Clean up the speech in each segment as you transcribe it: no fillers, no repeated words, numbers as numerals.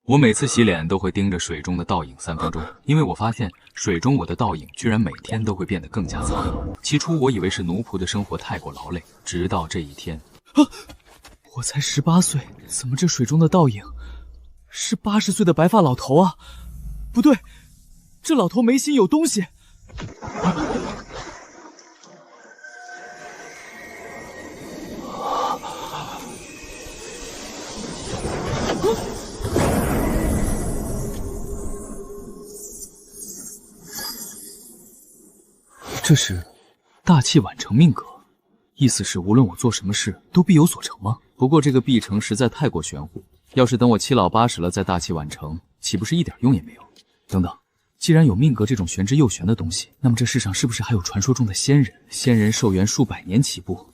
我每次洗脸都会盯着水中的倒影3分钟，因为我发现水中我的倒影居然每天都会变得更加苍老。起初我以为是奴仆的生活太过劳累，直到这一天。我才18岁，怎么这水中的倒影是80岁的白发老头啊？不对，这老头眉心有东西。这是大器晚成命格，意思是无论我做什么事都必有所成吗？不过这个必成实在太过玄乎，要是等我7老80了再大器晚成，岂不是一点用也没有？等等，既然有命格这种玄之又玄的东西，那么这世上是不是还有传说中的仙人？仙人寿元数百年起步，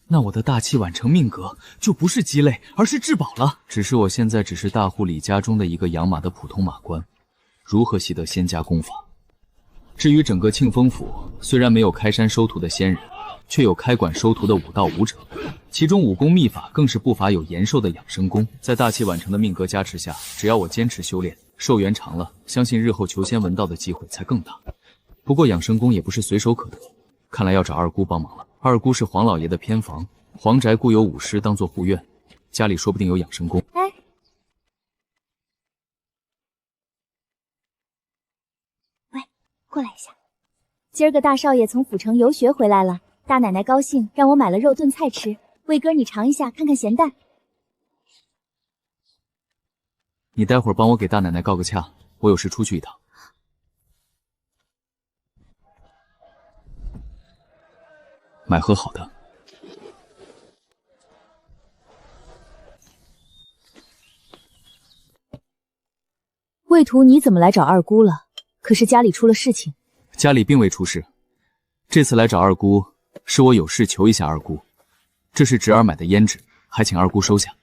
那我的大器晚成命格就不是鸡肋，而是至宝了。只是我现在只是大户李家中的一个养马的普通马官，如何习得仙家功法？至于整个庆丰府，虽然没有开山收徒的仙人，却有开馆收徒的武道武者，其中武功秘法更是不乏有延寿的养生功。在大器晚成的命格加持下，只要我坚持修炼，寿元长了，相信日后求仙闻道的机会才更大。不过养生功也不是随手可得，看来要找二姑帮忙了。二姑是黄老爷的偏房，黄宅固有武师当做护院，家里说不定有养生功。哎，喂，过来一下。今儿个大少爷从府城游学回来了，大奶奶高兴，让我买了肉炖菜吃。魏哥，你尝一下，看看咸淡。你待会儿帮我给大奶奶告个洽，我有事出去一趟。买盒好的。魏图，你怎么来找二姑了？可是家里出了事情。家里并未出事，这次来找二姑，是我有事求一下二姑。这是侄儿买的胭脂，还请二姑收下。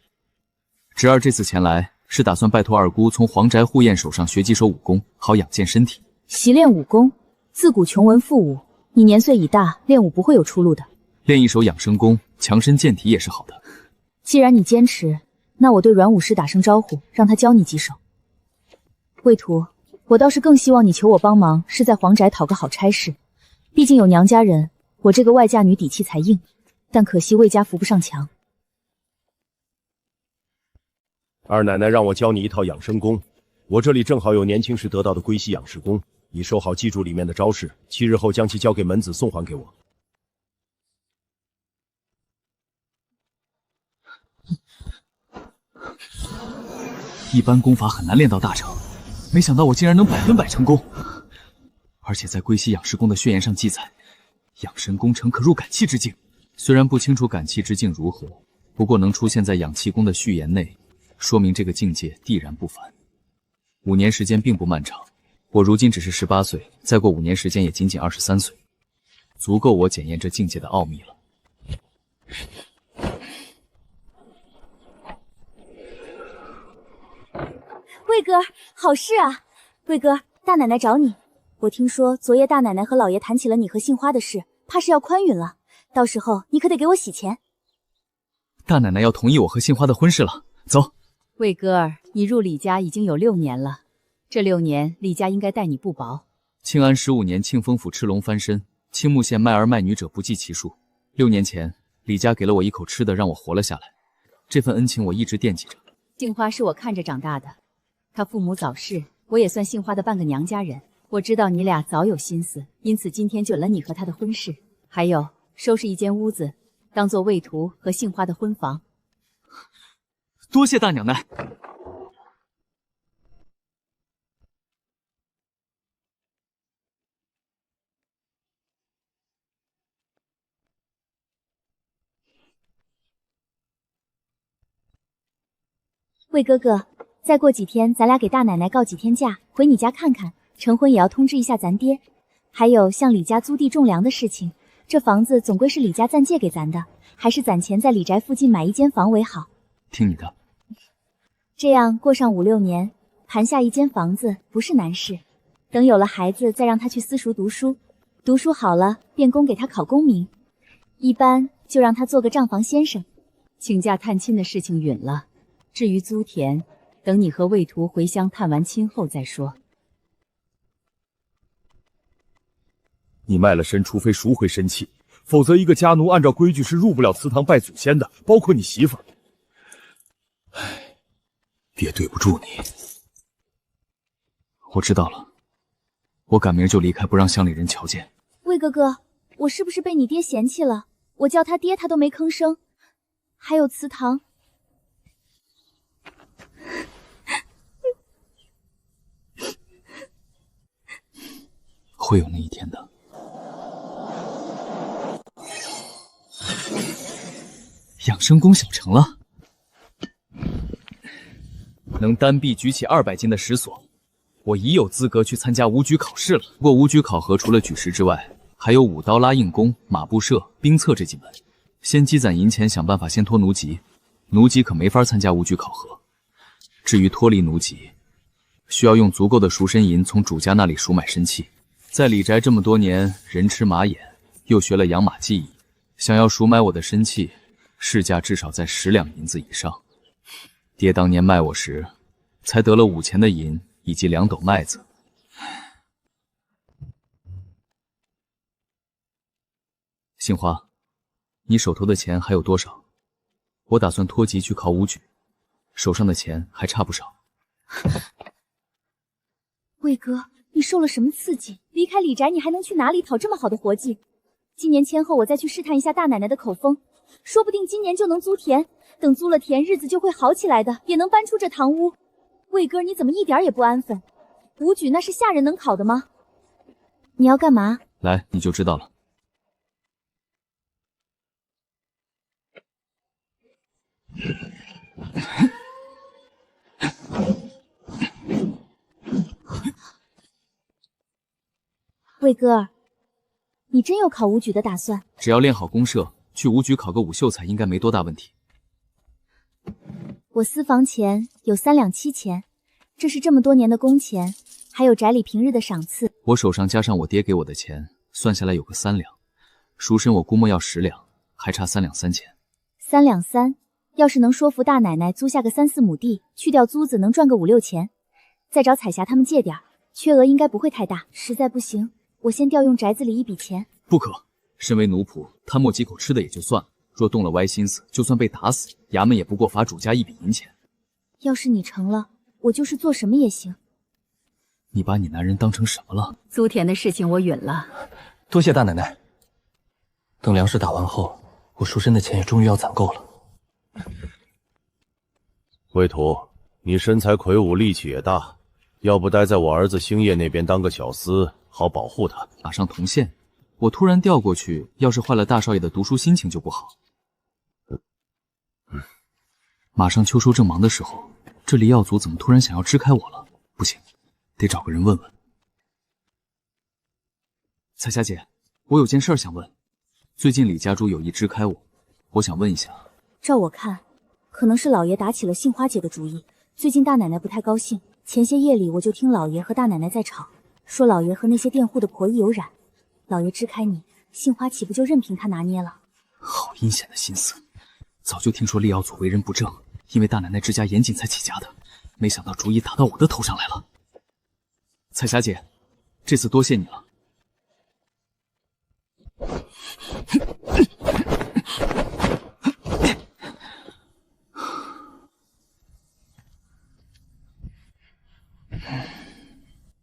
侄儿这次前来，是打算拜托二姑从黄宅护燕手上学几手武功，好养健身体。习练武功，自古穷文富武，你年岁已大，练武不会有出路的。练一手养生功，强身健体也是好的。既然你坚持，那我对阮武师打声招呼，让他教你几手。魏图，我倒是更希望你求我帮忙，是在黄宅讨个好差事。毕竟有娘家人，我这个外嫁女底气才硬。但可惜魏家扶不上墙。二奶奶让我教你一套养生功，我这里正好有年轻时得到的龟息养士功，你收好，记住里面的招式，7日后将其交给门子送还给我。一般功法很难练到大成，没想到我竟然能100%成功。而且在龟息养士功的宣言上记载，养神功成可入感气之境。虽然不清楚感气之境如何，不过能出现在养气功的序言内，说明这个境界必然不凡。5年时间并不漫长，我如今只是18岁，再过5年时间也仅仅23岁，足够我检验这境界的奥秘了。魏哥，好事啊！魏哥，大奶奶找你。我听说昨夜大奶奶和老爷谈起了你和杏花的事，怕是要宽允了。到时候你可得给我洗钱。大奶奶要同意我和杏花的婚事了，走。魏哥儿，你入李家已经有6年了，这6年李家应该待你不薄。庆安15年，庆丰府吃龙翻身，青木县卖儿卖女者不计其数。6年前，李家给了我一口吃的，让我活了下来。这份恩情我一直惦记着。杏花是我看着长大的，她父母早逝，我也算杏花的半个娘家人。我知道你俩早有心思，因此今天准了你和她的婚事。还有，收拾一间屋子，当做魏图和杏花的婚房。多谢大娘奶。魏哥哥，再过几天咱俩给大奶奶告几天假，回你家看看，成婚也要通知一下咱爹。还有像李家租地种粮的事情，这房子总归是李家暂借给咱的，还是攒钱在李宅附近买一间房为好。听你的。这样过上5、6年，盘下一间房子不是难事。等有了孩子，再让他去私塾读书，读书好了便供给他考功名，一般就让他做个账房先生。请假探亲的事情允了，至于租田，等你和魏图回乡探完亲后再说。你卖了身，除非赎回身契，否则一个家奴按照规矩是入不了祠堂拜祖先的，包括你媳妇儿。唉，爹对不住你。我知道了，我赶明儿就离开，不让乡里人瞧见。魏哥哥，我是不是被你爹嫌弃了？我叫他爹，他都没吭声。还有祠堂，会有那一天的。养生功小成了，能单臂举起200斤的石锁，我已有资格去参加武举考试了。不过武举考核除了举石之外，还有舞刀、拉硬功、马步射、兵策这几门。先积攒银钱，想办法先脱奴籍。奴籍可没法参加武举考核。至于脱离奴籍，需要用足够的赎身银从主家那里赎买身契。在李宅这么多年，人吃马眼，又学了养马技艺，想要赎买我的身契，市价至少在10两银子以上。爹当年卖我时，才得了5钱的银以及2斗麦子。杏花，你手头的钱还有多少？我打算脱籍去考武举，手上的钱还差不少。魏哥，你受了什么刺激？离开李宅，你还能去哪里讨这么好的活计？今年签后，我再去试探一下大奶奶的口风，说不定今年就能租田。等租了田，日子就会好起来的，也能搬出这堂屋。魏哥，你怎么一点也不安分？武举那是下人能考的吗？你要干嘛？来，你就知道了。魏哥儿，你真有考武举的打算？只要练好弓射，去武举考个武秀才应该没多大问题。我私房钱有3两7钱，这是这么多年的工钱，还有宅里平日的赏赐。我手上加上我爹给我的钱，算下来有个3两。赎身我估摸要10两，还差3两3钱。3两3，要是能说服大奶奶租下个3、4亩地，去掉租子能赚个5、6钱，再找彩霞他们借点儿，缺额应该不会太大。实在不行，我先调用宅子里一笔钱。不可，身为奴仆，贪墨几口吃的也就算了，若动了歪心思，就算被打死，衙门也不过罚主家一笔银钱。要是你成了，我就是做什么也行。你把你男人当成什么了？租田的事情我允了。多谢大奶奶。等粮食打完后，我赎身的钱也终于要攒够了。魏图，你身材魁梧，力气也大，要不待在我儿子星夜那边当个小厮，好保护他。马上同县，我突然调过去，要是坏了大少爷的读书心情就不好。马上秋收正忙的时候，这黎耀祖怎么突然想要支开我了？不行，得找个人问问。彩霞姐，我有件事想问。最近李家主有意支开我想问一下。照我看，可能是老爷打起了杏花姐的主意。最近大奶奶不太高兴，前些夜里我就听老爷和大奶奶在吵，说老爷和那些佃户的婆姨有染。老爷支开你，杏花岂不就任凭他拿捏了？好阴险的心思！早就听说厉耀祖为人不正，因为大奶奶之家严谨才起家的，没想到主意打到我的头上来了。彩霞姐，这次多谢你了。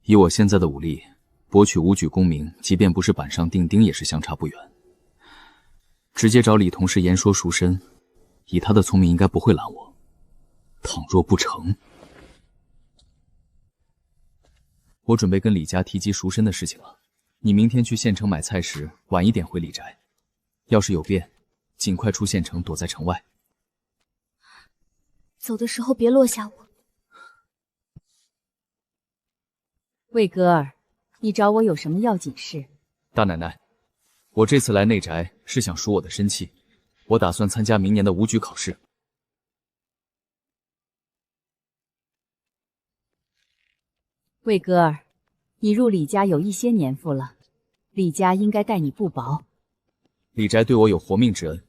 以我现在的武力，博取武举功名，即便不是板上钉钉，也是相差不远。直接找李同事言说赎身，以他的聪明，应该不会拦我。倘若不成，我准备跟李家提及赎身的事情了。你明天去县城买菜时，晚一点回李宅。要是有变，尽快出县城，躲在城外。走的时候别落下我。魏哥儿，你找我有什么要紧事？大奶奶，我这次来内宅是想赎我的身契，我打算参加明年的武举考试。魏哥儿，你入李家有一些年复了，李家应该待你不薄。李宅对我有活命之恩，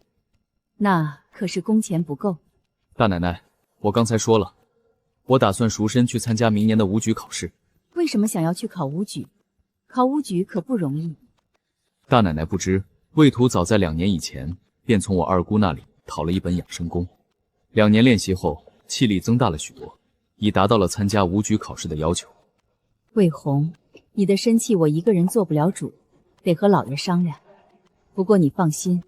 那可是工钱不够。大奶奶，我刚才说了，我打算赎身去参加明年的武举考试。为什么想要去考武举？考武举可不容易。大奶奶不知，魏图早在2年以前便从我二姑那里讨了一本养生功，2年练习后，气力增大了许多，已达到了参加武举考试的要求。魏红，你的身气我一个人做不了主，得和老爷商量。不过你放心，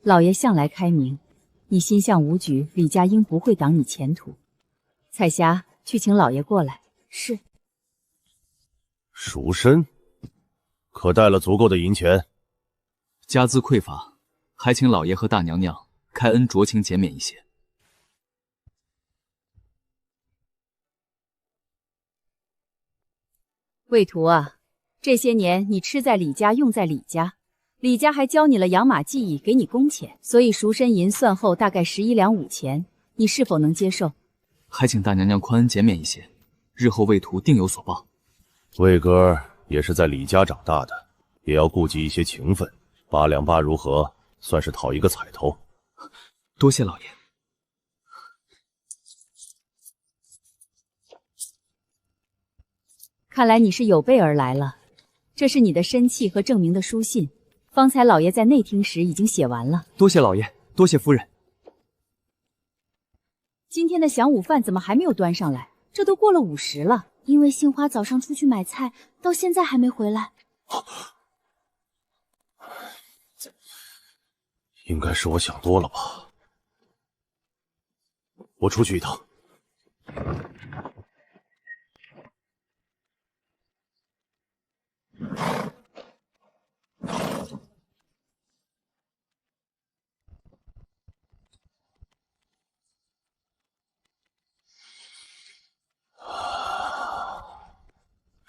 老爷向来开明，你心向武举，李家英不会挡你前途。彩霞，去请老爷过来。是。赎身？可带了足够的银钱？家资匮乏，还请老爷和大娘娘开恩酌情减免一些。魏图啊，这些年你吃在李家，用在李家，李家还教你了养马技艺，给你工钱，所以赎身银算后大概11两5钱，你是否能接受？还请大娘娘宽恩减免一些，日后魏图定有所报。魏哥也是在李家长大的，也要顾及一些情分，8两8如何？算是讨一个彩头。多谢老爷。看来你是有备而来了，这是你的身契和证明的书信，方才老爷在内厅时已经写完了。多谢老爷，多谢夫人。今天的晌午饭怎么还没有端上来？这都过了午时了。因为杏花早上出去买菜，到现在还没回来。应该是我想多了吧。我出去一趟。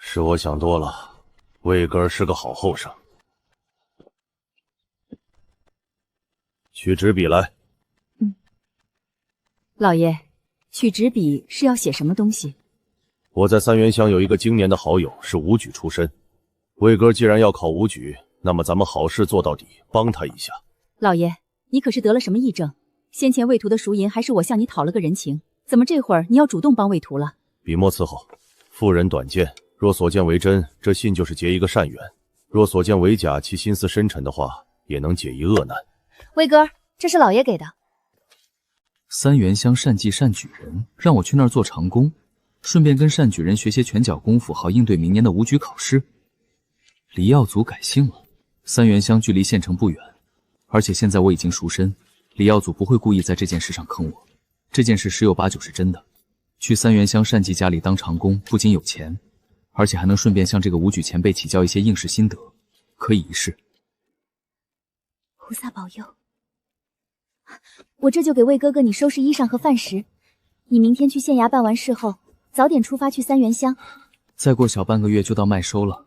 是我想多了，魏哥是个好后生。取纸笔来。老爷，取纸笔是要写什么东西？我在三元乡有一个经年的好友，是武举出身。魏哥既然要考武举，那么咱们好事做到底，帮他一下。老爷，你可是得了什么异症？先前魏图的赎银还是我向你讨了个人情，怎么这会儿你要主动帮魏图了？笔墨伺候，妇人短见。若所见为真，这信就是结一个善缘；若所见为假，其心思深沉的话，也能解一恶难。魏哥，这是老爷给的。三元乡善济善举人让我去那儿做长工，顺便跟善举人学些拳脚功夫，好应对明年的武举考试。黎耀祖改姓了。三元乡距离县城不远，而且现在我已经赎身，黎耀祖不会故意在这件事上坑我。这件事10有8九是真的。去三元乡善济家里当长工，不仅有钱，而且还能顺便向这个武举前辈请教一些应试心得，可以一试。菩萨保佑！我这就给魏哥哥你收拾衣裳和饭食。你明天去县衙办完事后，早点出发去三元乡。再过小半个月就到麦收了，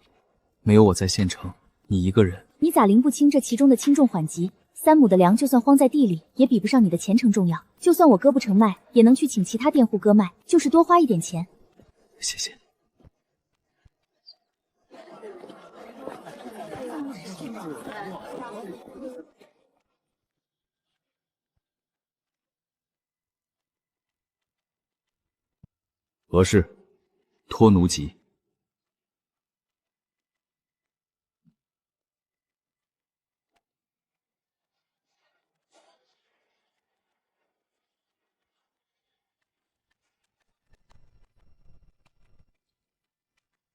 没有我在县城，你一个人，你咋拎不清这其中的轻重缓急？3亩的粮就算荒在地里，也比不上你的前程重要。就算我割不成麦，也能去请其他佃户割麦，就是多花一点钱。谢谢。何事？托奴疾。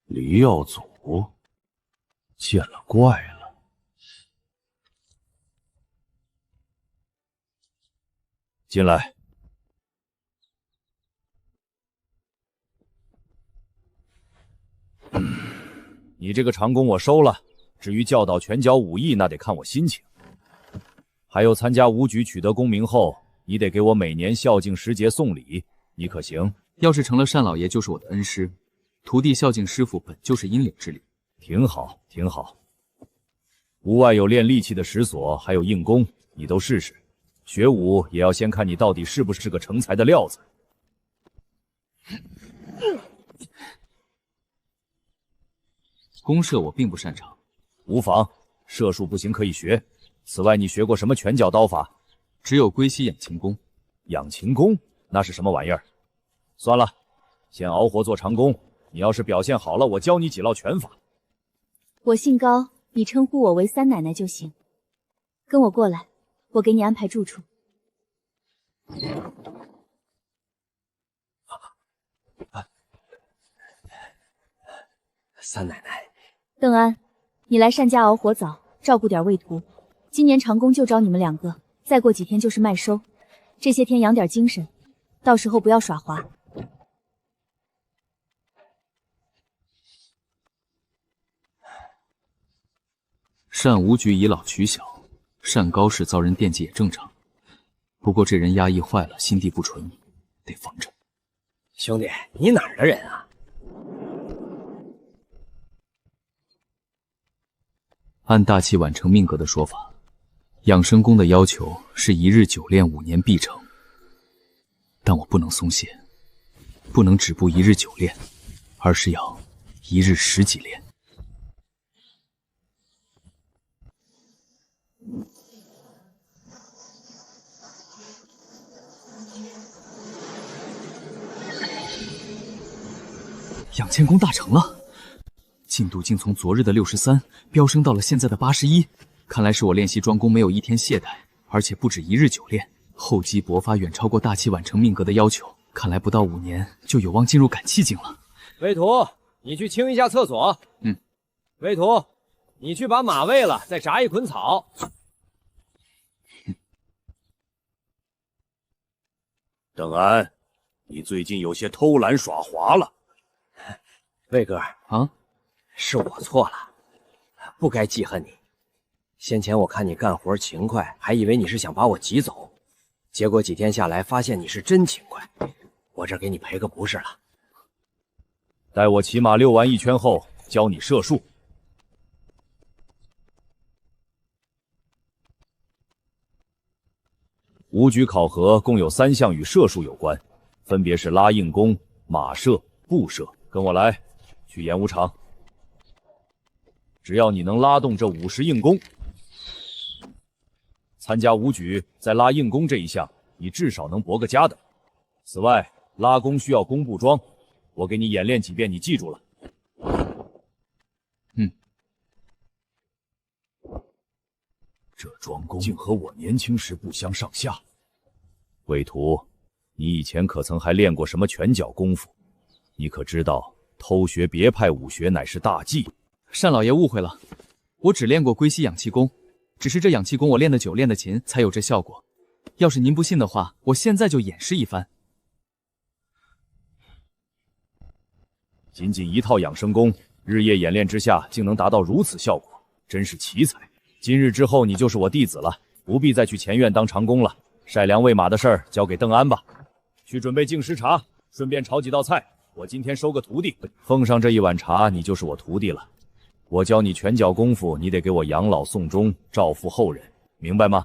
黎耀祖，见了怪了。进来。你这个长工我收了，至于教导拳脚武艺，那得看我心情。还有参加武举取得功名后，你得给我每年孝敬时节送礼，你可行？要是成了单老爷，就是我的恩师。徒弟孝敬师傅本就是阴领之礼。挺好，挺好。屋外有练利器的石锁，还有硬功，你都试试。学武也要先看你到底是不是个成才的料子。弓射我并不擅长，无妨，射术不行可以学。此外，你学过什么拳脚刀法？只有龟息养琴功。养琴功那是什么玩意儿？算了，先熬活做长工，你要是表现好了，我教你几烙拳法。我姓高，你称呼我为三奶奶就行。跟我过来，我给你安排住处。三奶奶，邓安，你来单家熬活早，照顾点魏图。今年长工就招你们2个，再过几天就是麦收，这些天养点精神，到时候不要耍滑。单无局以老取小，单高氏遭人惦记也正常。不过这人压抑坏了，心地不纯，得防着。兄弟，你哪儿的人啊？按大器晚成命格的说法，养生宫的要求是1日久练5年必成，但我不能松懈，不能止步1日久练，而是要1日10几练。养剑功大成了，进度竟从昨日的63飙升到了现在的81，看来是我练习庄功没有一天懈怠，而且不止1日久练，厚积薄发远超过大器晚成命格的要求，看来不到5年就有望进入感气境了。魏图，你去清一下厕所。魏图，你去把马喂了，再炸一捆草。邓安，你最近有些偷懒耍滑了。魏哥啊，是我错了，不该记恨你。先前我看你干活勤快，还以为你是想把我挤走，结果几天下来发现你是真勤快，我这给你赔个不是了。待我骑马溜完一圈后，教你射术。武举考核共有3项与射术有关，分别是拉硬弓、马射、步射。跟我来，去演武场。只要你能拉动这50硬弓，参加武举，在拉硬弓这一项，你至少能博个加等。此外，拉弓需要弓步桩，我给你演练几遍，你记住了。这桩功竟和我年轻时不相上下。魏图，你以前可曾还练过什么拳脚功夫？你可知道偷学别派武学乃是大忌？单老爷误会了，我只练过龟息养气功，只是这养气功我练得久练得勤才有这效果。要是您不信的话，我现在就演示一番。仅仅一套养生功，日夜演练之下，竟能达到如此效果，真是奇才。今日之后，你就是我弟子了，不必再去前院当长工了。晒粮喂马的事儿交给邓安吧，去准备敬师茶，顺便炒几道菜。我今天收个徒弟，奉上这一碗茶，你就是我徒弟了。我教你拳脚功夫，你得给我养老送终，照拂后人，明白吗？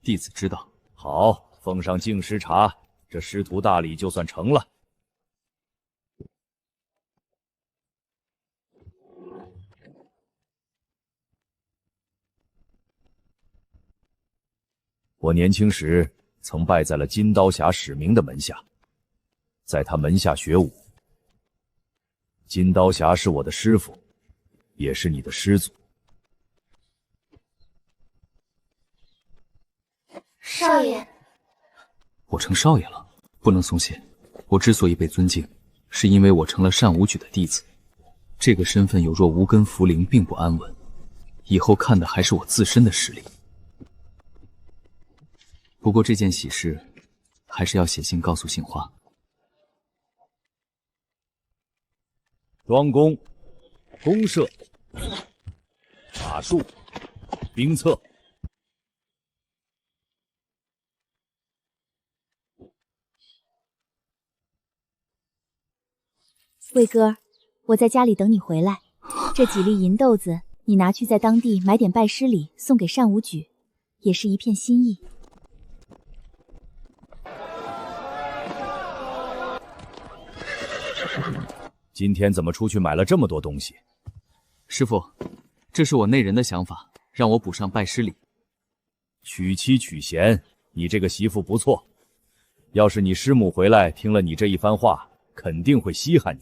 弟子知道。好，奉上敬师茶，这师徒大礼就算成了。我年轻时曾拜在了金刀侠史明的门下，在他门下学武。金刀侠是我的师傅，也是你的师祖。少爷，我成少爷了，不能松懈。我之所以被尊敬，是因为我成了单武举的弟子。这个身份有若无根茯苓，并不安稳。以后看的还是我自身的实力。不过这件喜事，还是要写信告诉杏花。庄弓、弓射、法术、兵策。魏哥，我在家里等你回来。这几粒银豆子，你拿去在当地买点拜师礼，送给单武举，也是一片心意。今天怎么出去买了这么多东西？师傅，这是我内人的想法，让我补上拜师礼。娶妻娶贤，你这个媳妇不错。要是你师母回来听了你这一番话，肯定会稀罕你。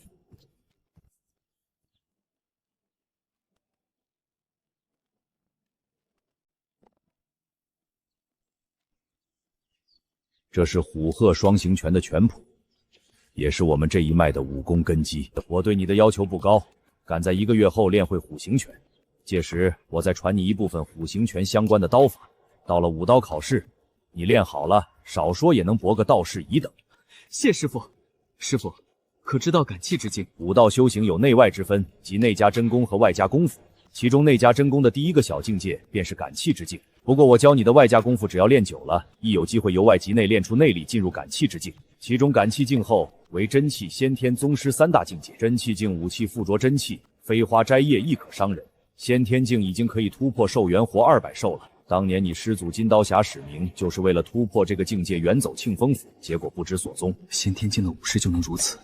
这是虎鹤双形拳的全谱，也是我们这一脉的武功根基。我对你的要求不高，赶在1个月后练会虎形拳，届时我再传你一部分虎形拳相关的刀法。到了武刀考试，你练好了，少说也能博个道士乙等。谢师傅。师傅，可知道感气之境？武道修行有内外之分，即内家真功和外家功夫。其中内家真功的第1个小境界便是感气之境。不过我教你的外家功夫，只要练久了，亦有机会由外及内练出内力，进入感气之境。其中感气境后为真气、先天、宗师3大境界。真气境武器附着真气，飞花摘叶亦可伤人。先天境已经可以突破寿元活200寿了。当年你师祖金刀侠使命就是为了突破这个境界，远走庆丰府，结果不知所踪。先天境的武士就能如此，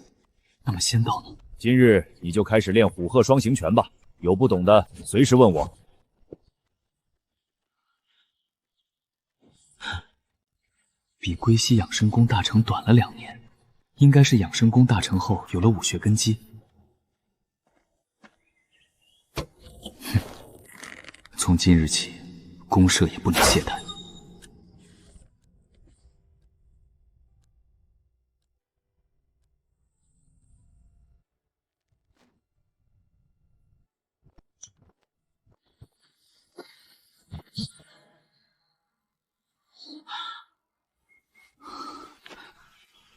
那么仙道呢？今日你就开始练虎鹤双形拳吧，有不懂的随时问我。比归西养生功大成短了2年，应该是养生功大成后有了武学根基。从今日起，公社也不能懈怠。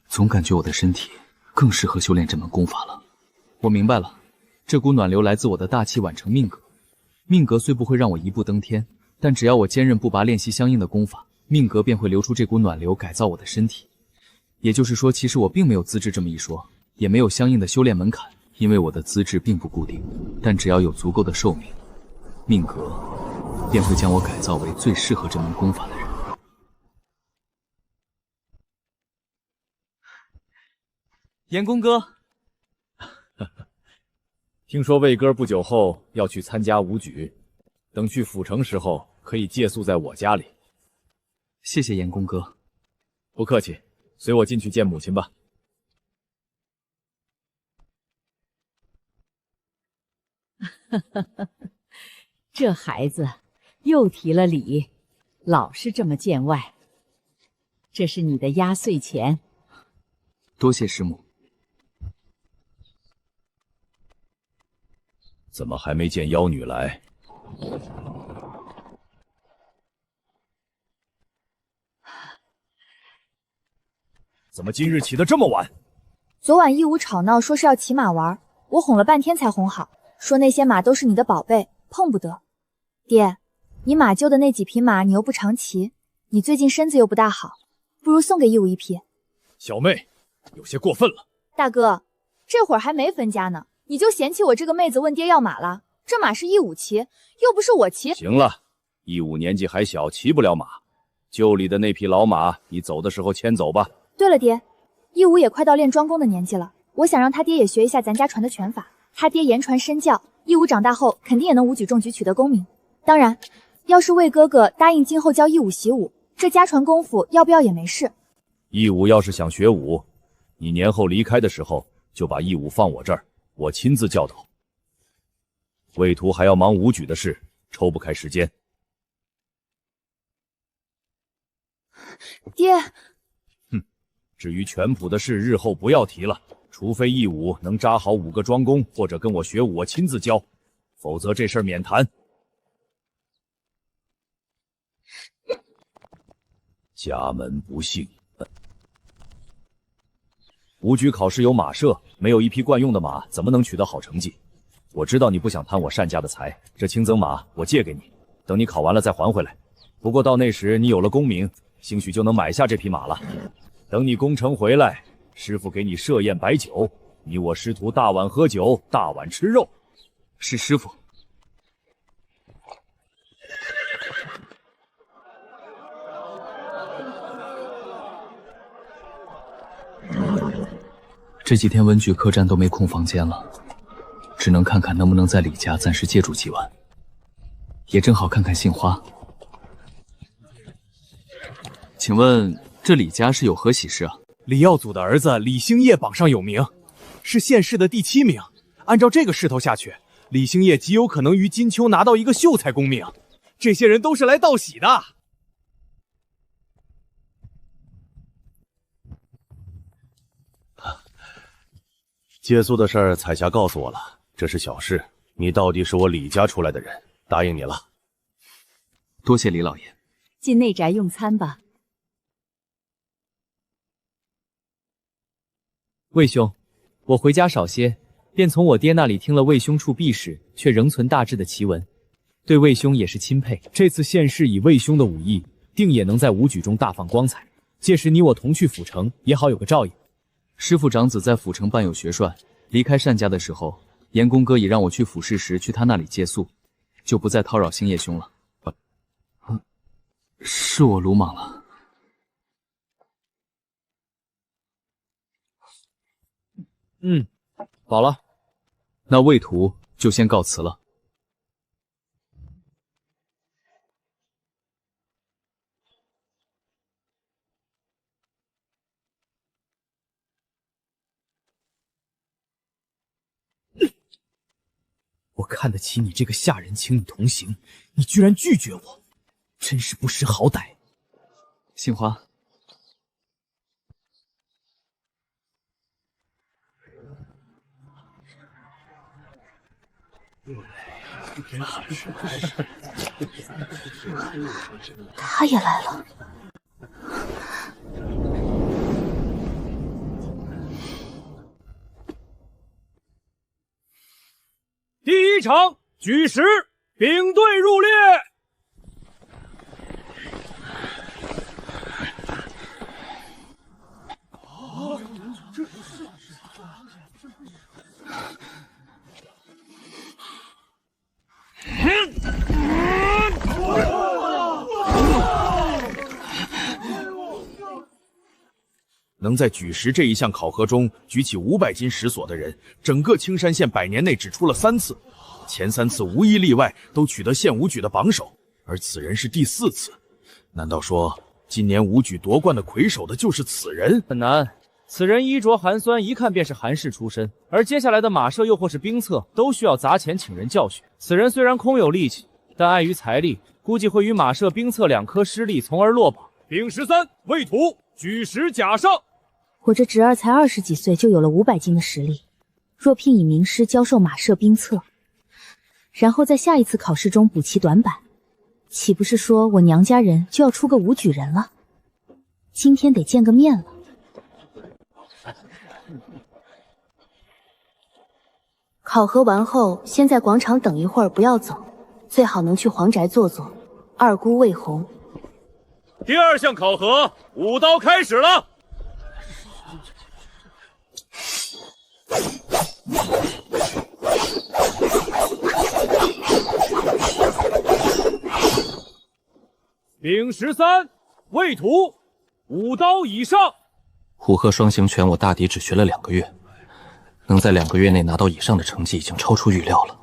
总感觉我的身体更适合修炼这门功法了。我明白了，这股暖流来自我的大器晚成命格。命格虽不会让我一步登天，但只要我坚韧不拔练习相应的功法，命格便会流出这股暖流，改造我的身体。也就是说，其实我并没有资质这么一说，也没有相应的修炼门槛，因为我的资质并不固定。但只要有足够的寿命，命格便会将我改造为最适合这门功法的人。严公哥，听说魏哥不久后要去参加武举，等去府城时候可以借宿在我家里。谢谢严公哥。不客气，随我进去见母亲吧。这孩子又提了礼，老是这么见外。这是你的压岁钱。多谢师母。怎么还没见妖女来？怎么今日起得这么晚？昨晚义武吵闹说是要骑马玩，我哄了半天才哄好，说那些马都是你的宝贝，碰不得。爹，你马厩的那几匹马你又不常骑，你最近身子又不大好，不如送给义武一匹。小妹，有些过分了。大哥，这会儿还没分家呢，你就嫌弃我这个妹子问爹要马了？这马是义武骑，又不是我骑。行了，义武年纪还小，骑不了马。厩里的那匹老马，你走的时候牵走吧。对了，爹，义武也快到练庄功的年纪了，我想让他爹也学一下咱家传的拳法。他爹言传身教，义武长大后肯定也能武举中举，取得功名。当然，要是魏哥哥答应今后教义武习武，这家传功夫要不要也没事。义武要是想学武，你年后离开的时候就把义武放我这儿，我亲自教导。魏图还要忙武举的事，抽不开时间。爹，至于拳谱的事，日后不要提了。除非义武能扎好5个庄功，或者跟我学武，我亲自教，否则这事儿免谈。家门不幸。武举考试有马社，没有一匹惯用的马，怎么能取得好成绩？我知道你不想贪我单家的财，这青锃马我借给你，等你考完了再还回来。不过到那时你有了功名，兴许就能买下这匹马了。等你攻城回来，师傅给你设宴摆酒，你我师徒大碗喝酒，大碗吃肉。是师傅。这几天文举客栈都没空房间了，只能看看能不能在李家暂时借住几晚。也正好看看杏花。请问这李家是有何喜事啊？李耀祖的儿子李兴业榜上有名，是县市的第7名。按照这个势头下去，李兴业极有可能于金秋拿到一个秀才功名。这些人都是来道喜的。借宿的事儿，彩霞告诉我了，这是小事。你到底是我李家出来的人，答应你了。多谢李老爷。进内宅用餐吧。魏兄，我回家少些，便从我爹那里听了魏兄处避世却仍存大志的奇闻，对魏兄也是钦佩。这次县试以魏兄的武艺，定也能在武举中大放光彩。届时你我同去府城，也好有个照应。师父长子在府城办有学栓，离开单家的时候，严公哥已让我去府试时去他那里借宿，就不再叨扰星夜兄了。是我鲁莽了。饱了，那魏图就先告辞了。我看得起你这个下人，请你同行，你居然拒绝我，真是不识好歹。杏花，他也来了。第一场举石，丙队入列。能在举石这一项考核中举起500斤石锁的人，整个青山县100年内只出了3次，前3次无一例外都取得县武举的榜首，而此人是第4次。难道说今年武举夺冠的魁首的就是此人？很难，此人衣着寒酸，一看便是寒士出身，而接下来的马射又或是兵策，都需要砸钱请人教学。此人虽然空有力气，但碍于财力，估计会与马射、兵策2科失利，从而落榜。丙13魏图举石甲上。我这侄儿才20几岁就有了500斤的实力，若聘以名师教授马射兵策，然后在下一次考试中补齐短板，岂不是说我娘家人就要出个武举人了？今天得见个面了。考核完后，先在广场等一会儿，不要走，最好能去皇宅坐坐。二姑魏红。第2项考核，舞刀开始了。丙13魏图，5刀以上。虎鹤双形拳我大抵只学了2个月，能在2个月内拿到以上的成绩，已经超出预料了。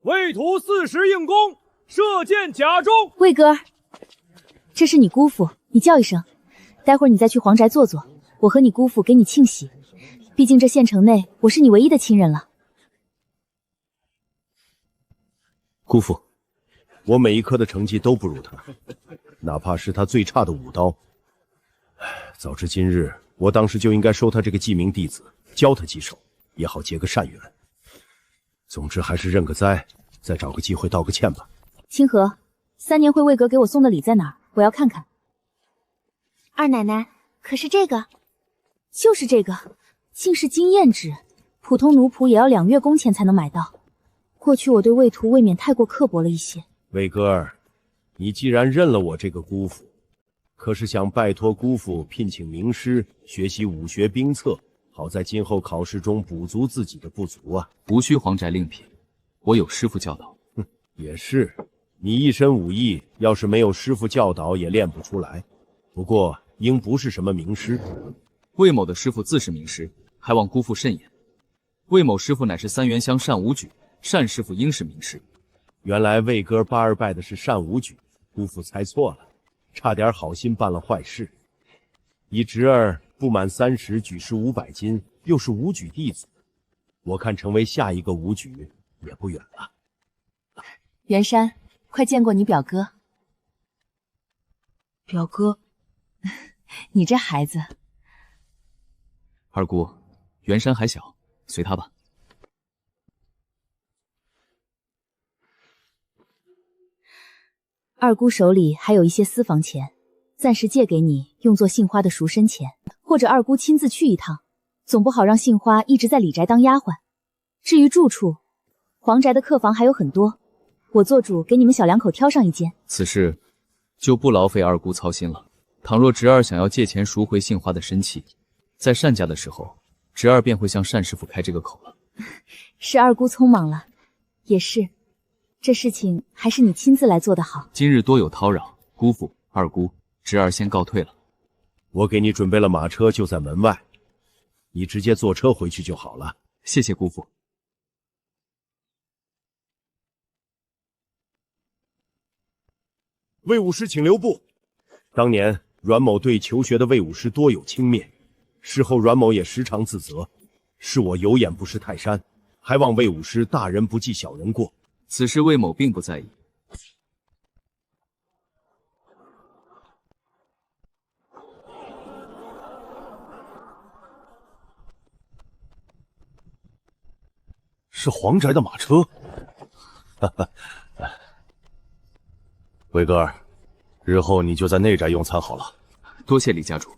魏图40硬弓，射箭甲中。魏哥，这是你姑父，你叫一声，待会儿你再去皇宅坐坐，我和你姑父给你庆喜。毕竟这县城内我是你唯一的亲人了。姑父，我每一科的成绩都不如他，哪怕是他最差的武刀。早知今日，我当时就应该收他这个记名弟子，教他几手，也好结个善缘。总之还是认个栽，再找个机会道个歉吧。清河，3年会魏阁给我送的礼在哪儿？我要看看。二奶奶，可是这个？就是这个，竟是经验值，普通奴仆也要2月工钱才能买到。过去我对魏图未免太过刻薄了一些。魏哥儿，你既然认了我这个姑父，可是想拜托姑父聘请名师学习武学兵策，好在今后考试中补足自己的不足啊。无需皇宅令聘，我有师傅教导。也是，你一身武艺，要是没有师傅教导，也练不出来。不过应不是什么名师。魏某的师傅自是名师，还望姑父慎言。魏某师傅乃是3元乡单武举，单师傅应是名师。原来魏哥8儿拜的是单武举，姑父猜错了，差点好心办了坏事。你侄儿不满30举世500斤，又是武举弟子，我看成为下一个武举也不远了。袁山，快见过你表哥。表哥，你这孩子，二姑，袁山还小，随他吧。二姑手里还有一些私房钱，暂时借给你用作杏花的赎身钱，或者二姑亲自去一趟，总不好让杏花一直在李宅当丫鬟。至于住处，皇宅的客房还有很多，我做主给你们小两口挑上一间。此事就不劳费二姑操心了。倘若侄儿想要借钱赎回杏花的身契，在单家的时候，侄儿便会向单师傅开这个口了。是二姑匆忙了，也是，这事情还是你亲自来做的好。今日多有叨扰，姑父、二姑，侄儿先告退了。我给你准备了马车，就在门外，你直接坐车回去就好了。谢谢姑父。魏武师请留步。当年阮某对求学的魏武师多有轻蔑，事后阮某也时常自责，是我有眼不识泰山，还望魏武师大人不计小人过。此事魏某并不在意。是皇宅的马车。哈哈，魏哥儿，日后你就在内宅用餐好了。多谢李家主。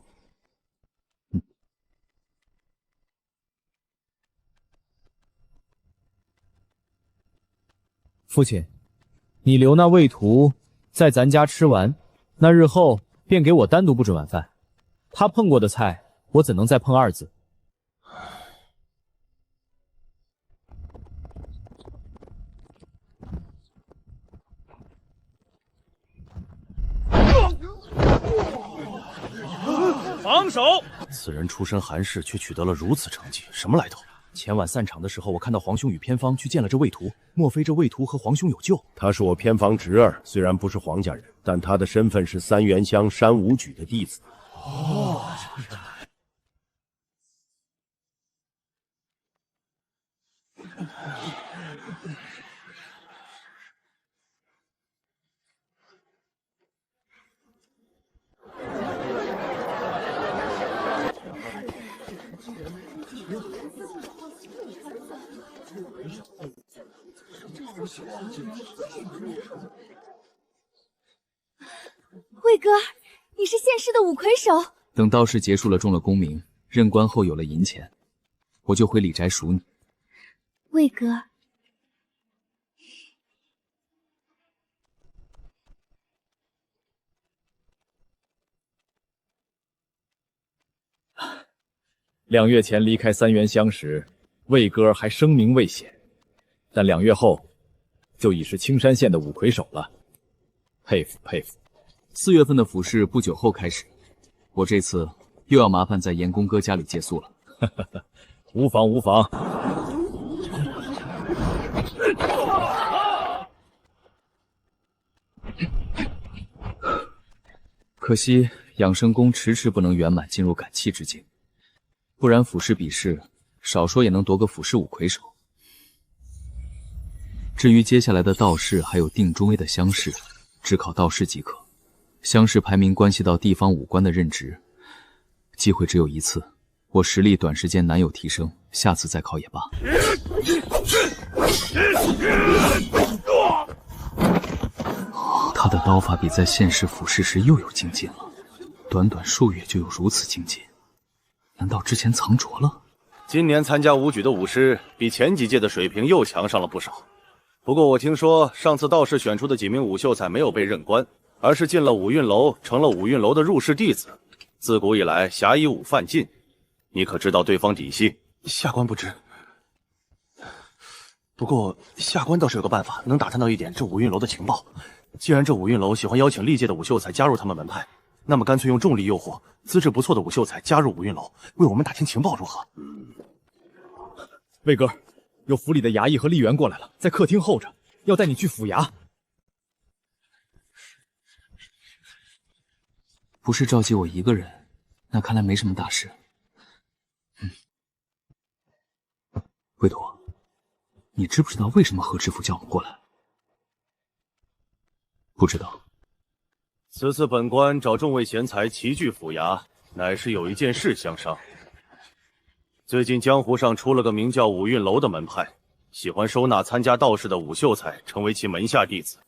父亲，你留那魏屠在咱家吃完，那日后便给我单独布置晚饭。他碰过的菜，我怎能再碰二字？防守！此人出身寒士，却取得了如此成绩，什么来头？前晚散场的时候，我看到皇兄与偏方去见了这魏屠，莫非这魏屠和皇兄有救？他是我偏房侄儿，虽然不是皇家人，但他的身份是三元乡山武举的弟子。哦，魏哥，你是现世的五魁首。等道士结束了，中了功名，任官后有了银钱，我就回李宅赎你。魏哥，2月前离开三元乡时，魏哥还声名未显，但2月后就已是青山县的五魁首了，佩服佩服。4月份的府试不久后开始，我这次又要麻烦在严公哥家里借宿了。无妨无妨。可惜养生宫迟迟不能圆满进入感气之境，不然府试比试少说也能夺个府试五魁首。至于接下来的道士还有定中尉的乡试，只考道士即可。乡试排名关系到地方武官的任职，机会只有一次，我实力短时间难有提升，下次再考也罢。他的刀法比在县市府试时又有精进了，短短数月就有如此精进，难道之前藏拙了？今年参加武举的武师比前几届的水平又强上了不少。不过我听说上次道士选出的几名武秀才没有被任官，而是进了武运楼，成了武运楼的入室弟子。自古以来侠以武犯禁，你可知道对方底细？下官不知。不过下官倒是有个办法，能打探到一点这武运楼的情报。既然这武运楼喜欢邀请历届的武秀才加入他们门派，那么干脆用重力诱惑资质不错的武秀才加入武运楼，为我们打听情报如何？魏哥，有府里的衙役和吏员过来了，在客厅候着，要带你去府衙。不是召集我一个人，那看来没什么大事。魏图，你知不知道为什么何知府叫我们过来？不知道。此次本官找众位贤才齐聚府衙，乃是有一件事相商。最近江湖上出了个名叫五运楼的门派，喜欢收纳参加道士的武秀才，成为其门下弟子，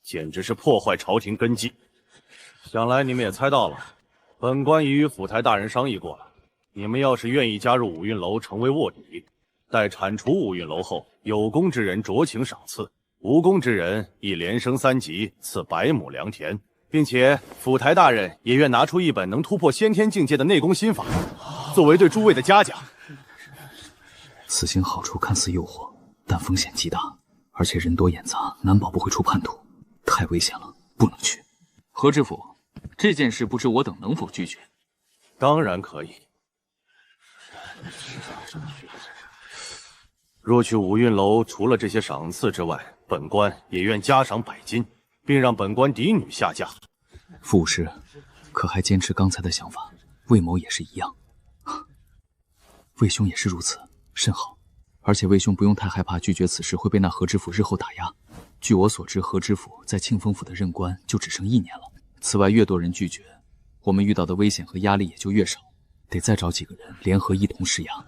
简直是破坏朝廷根基。想来你们也猜到了，本官已与府台大人商议过了，你们要是愿意加入五运楼成为卧底，待铲除五运楼后，有功之人酌情赏赐，无功之人亦连升3级，赐100亩良田，并且府台大人也愿拿出一本能突破先天境界的内功心法，作为对诸位的嘉奖。此行好处看似诱惑，但风险极大，而且人多眼杂，难保不会出叛徒，太危险了，不能去。何知府，这件事不知我等能否拒绝？当然可以。若去五运楼，除了这些赏赐之外，本官也愿加赏100金，并让本官嫡女下嫁。傅武师，可还坚持刚才的想法？魏某也是一样。魏兄也是如此，甚好。而且魏兄不用太害怕拒绝此事会被那何知府日后打压。据我所知，何知府在庆丰府的任官就只剩1年了。此外，越多人拒绝，我们遇到的危险和压力也就越少。得再找几个人联合一同施压。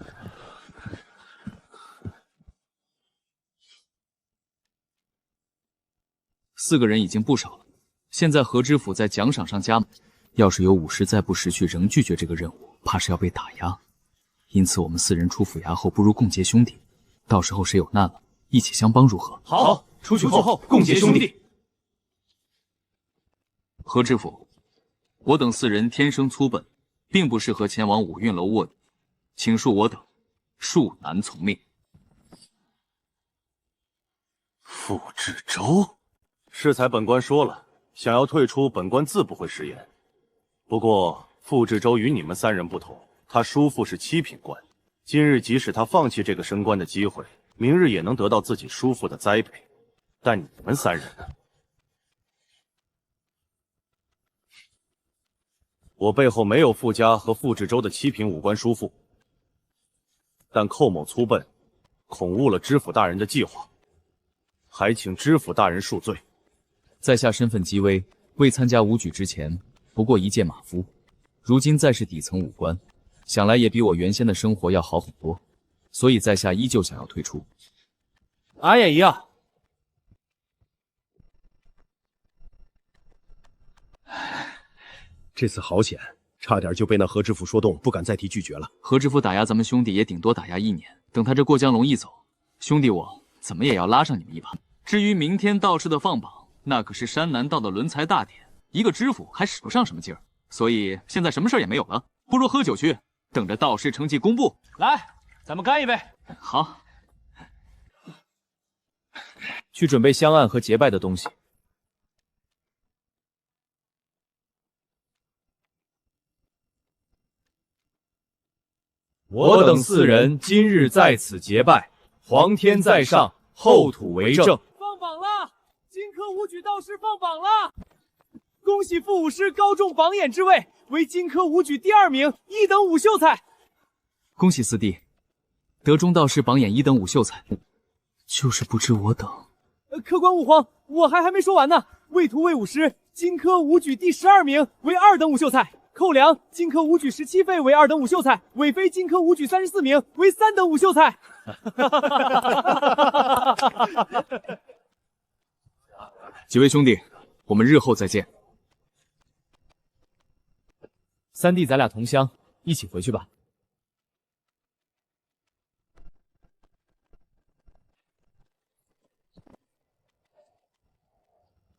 4个人已经不少了，现在何知府在奖赏上加码，要是有武士再不识趣仍拒绝这个任务，怕是要被打压。因此我们4人出府衙后，不如共结兄弟，到时候谁有难了，一起相帮如何？好，出去后共结兄弟。何知府，我等4人天生粗笨，并不适合前往五运楼卧底，请恕我等恕难从命。傅志洲，适才本官说了，想要退出，本官自不会食言。不过傅志洲与你们3人不同，他叔父是7品官，今日即使他放弃这个升官的机会，明日也能得到自己叔父的栽培。但你们3人呢？我背后没有傅家和傅志洲的7品武官叔父，但寇某粗笨，恐误了知府大人的计划，还请知府大人恕罪。在下身份极微，未参加武举之前不过一介马夫，如今再是底层武官，想来也比我原先的生活要好很多，所以在下依旧想要退出。俺也一样。这次好险，差点就被那何知府说动，不敢再提拒绝了。何知府打压咱们兄弟也顶多打压1年，等他这过江龙一走，兄弟我怎么也要拉上你们一把。至于明天道士的放榜，那可是山南道的轮才大典，一个知府还使不上什么劲儿，所以现在什么事儿也没有了，不如喝酒去，等着道士成绩公布。来，咱们干一杯。好，去准备香案和结拜的东西。我等4人今日在此结拜，皇天在上，后土为证。放榜了，荆轲武举道士放榜了！恭喜傅武师高中榜眼之位，为荆轲武举第2名，1等武秀才。恭喜4弟，得中道士榜眼1等武秀才。就是不知我等。客官勿慌，我还没说完呢。魏图魏武师荆轲武举第12名，为2等武秀才。寇良荆轲武举17费为2等武秀才，韦飞荆轲武举34名为3等武秀才。几位兄弟，我们日后再见。3弟，咱俩同乡，一起回去吧。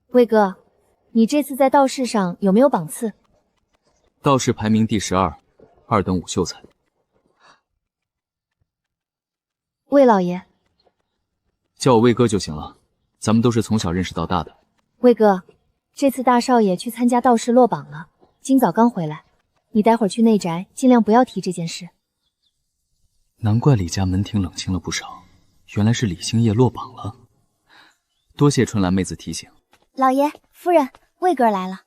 魏哥，你这次在道士上有没有榜次？道士排名第12，2等武秀才。魏老爷，叫我魏哥就行了，咱们都是从小认识到大的。魏哥，这次大少爷去参加道士落榜了，今早刚回来，你待会儿去内宅尽量不要提这件事。难怪李家门庭冷清了不少，原来是李星夜落榜了。多谢春兰妹子提醒。老爷夫人，魏哥来了。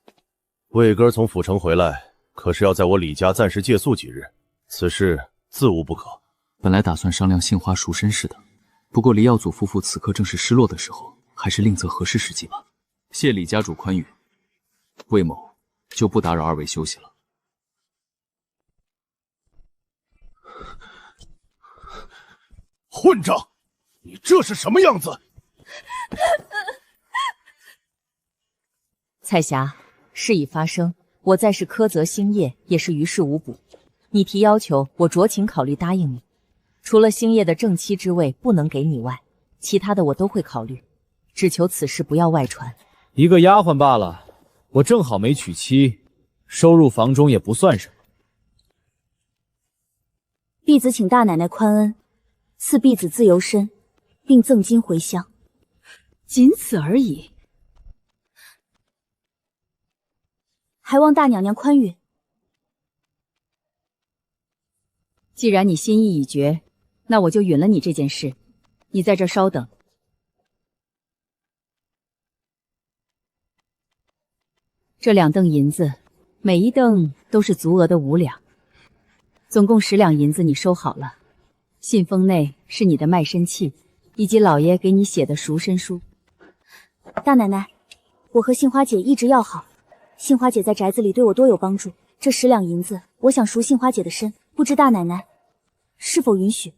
魏哥从府城回来，可是要在我李家暂时借宿几日，此事自无不可。本来打算商量杏花赎身事的，不过李耀祖夫妇此刻正是失落的时候，还是另择合适时机吧。谢李家主宽允，魏某就不打扰二位休息了。混账！你这是什么样子？彩霞，事已发生，我再是苛责星夜也是于事无补。你提要求，我酌情考虑答应你。除了星夜的正妻之位不能给你外，其他的我都会考虑，只求此事不要外传。一个丫鬟罢了，我正好没娶妻，收入房中也不算什么。婢子请大奶奶宽恩，赐婢子自由身，并赠金回乡，仅此而已。还望大娘娘宽允。既然你心意已决，那我就允了你这件事。你在这儿稍等。这2镫银子，每一镫都是足额的5两，总共10两银子，你收好了。信封内是你的卖身契，以及老爷给你写的赎身书。大奶奶，我和杏花姐一直要好，杏花姐在宅子里对我多有帮助，这10两银子，我想赎杏花姐的身，不知大奶奶是否允许？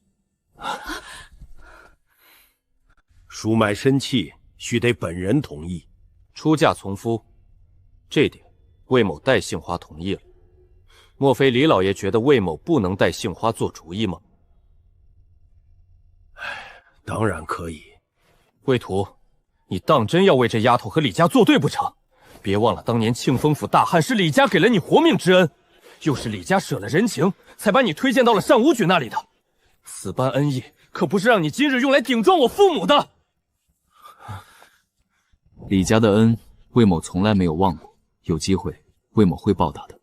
赎买身契须得本人同意。出嫁从夫，这点魏某代杏花同意了。莫非李老爷觉得魏某不能代杏花做主意吗？当然可以。魏图，你当真要为这丫头和李家作对不成？别忘了当年庆丰府大旱是李家给了你活命之恩，又是李家舍了人情，才把你推荐到了单武举那里的。此般恩义，可不是让你今日用来顶撞我父母的。李家的恩，魏某从来没有忘过，有机会魏某会报答的。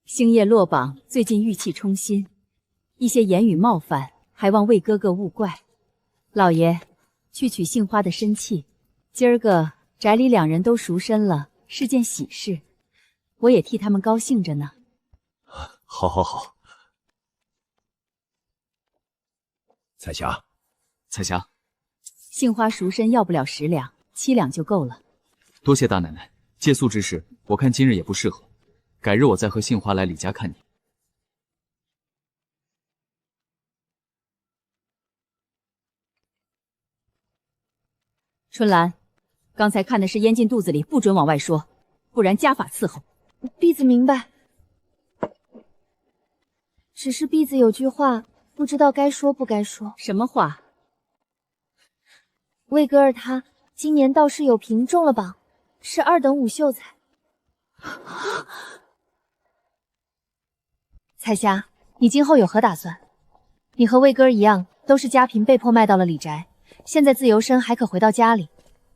星夜落榜，最近郁气冲心，一些言语冒犯，还望魏哥哥勿怪。老爷，去取杏花的身契，今儿个宅里2人都赎身了，是件喜事，我也替他们高兴着呢。好，好，好。彩霞，彩霞，杏花赎身要不了10两，7两就够了。多谢大奶奶。借宿之事，我看今日也不适合，改日我再和杏花来李家看你。春兰，刚才看的是咽进肚子里，不准往外说，不然家法伺候。婢子明白，只是婢子有句话不知道该说不该说。什么话？魏哥儿他今年倒是有评中了榜，是2等5秀才。彩霞，你今后有何打算？你和魏哥儿一样，都是家贫被迫卖到了李宅，现在自由身还可回到家里。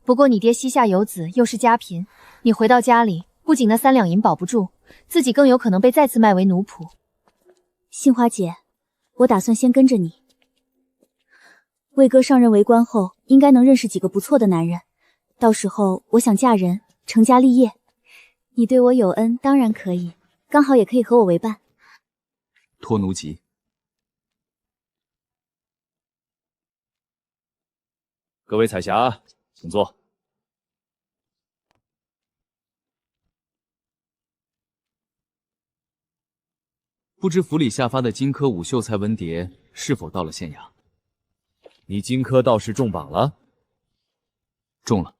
不过你爹膝下有子，又是家贫，你回到家里，不仅那3两银保不住，自己更有可能被再次卖为奴仆。杏花姐，我打算先跟着你。魏哥上任为官后，应该能认识几个不错的男人，到时候我想嫁人，成家立业，你对我有恩，当然可以，刚好也可以和我为伴。托奴吉。各位彩霞，请坐。不知府里下发的荆轲5秀才文牒是否到了县衙？你荆轲倒是中榜了。中了。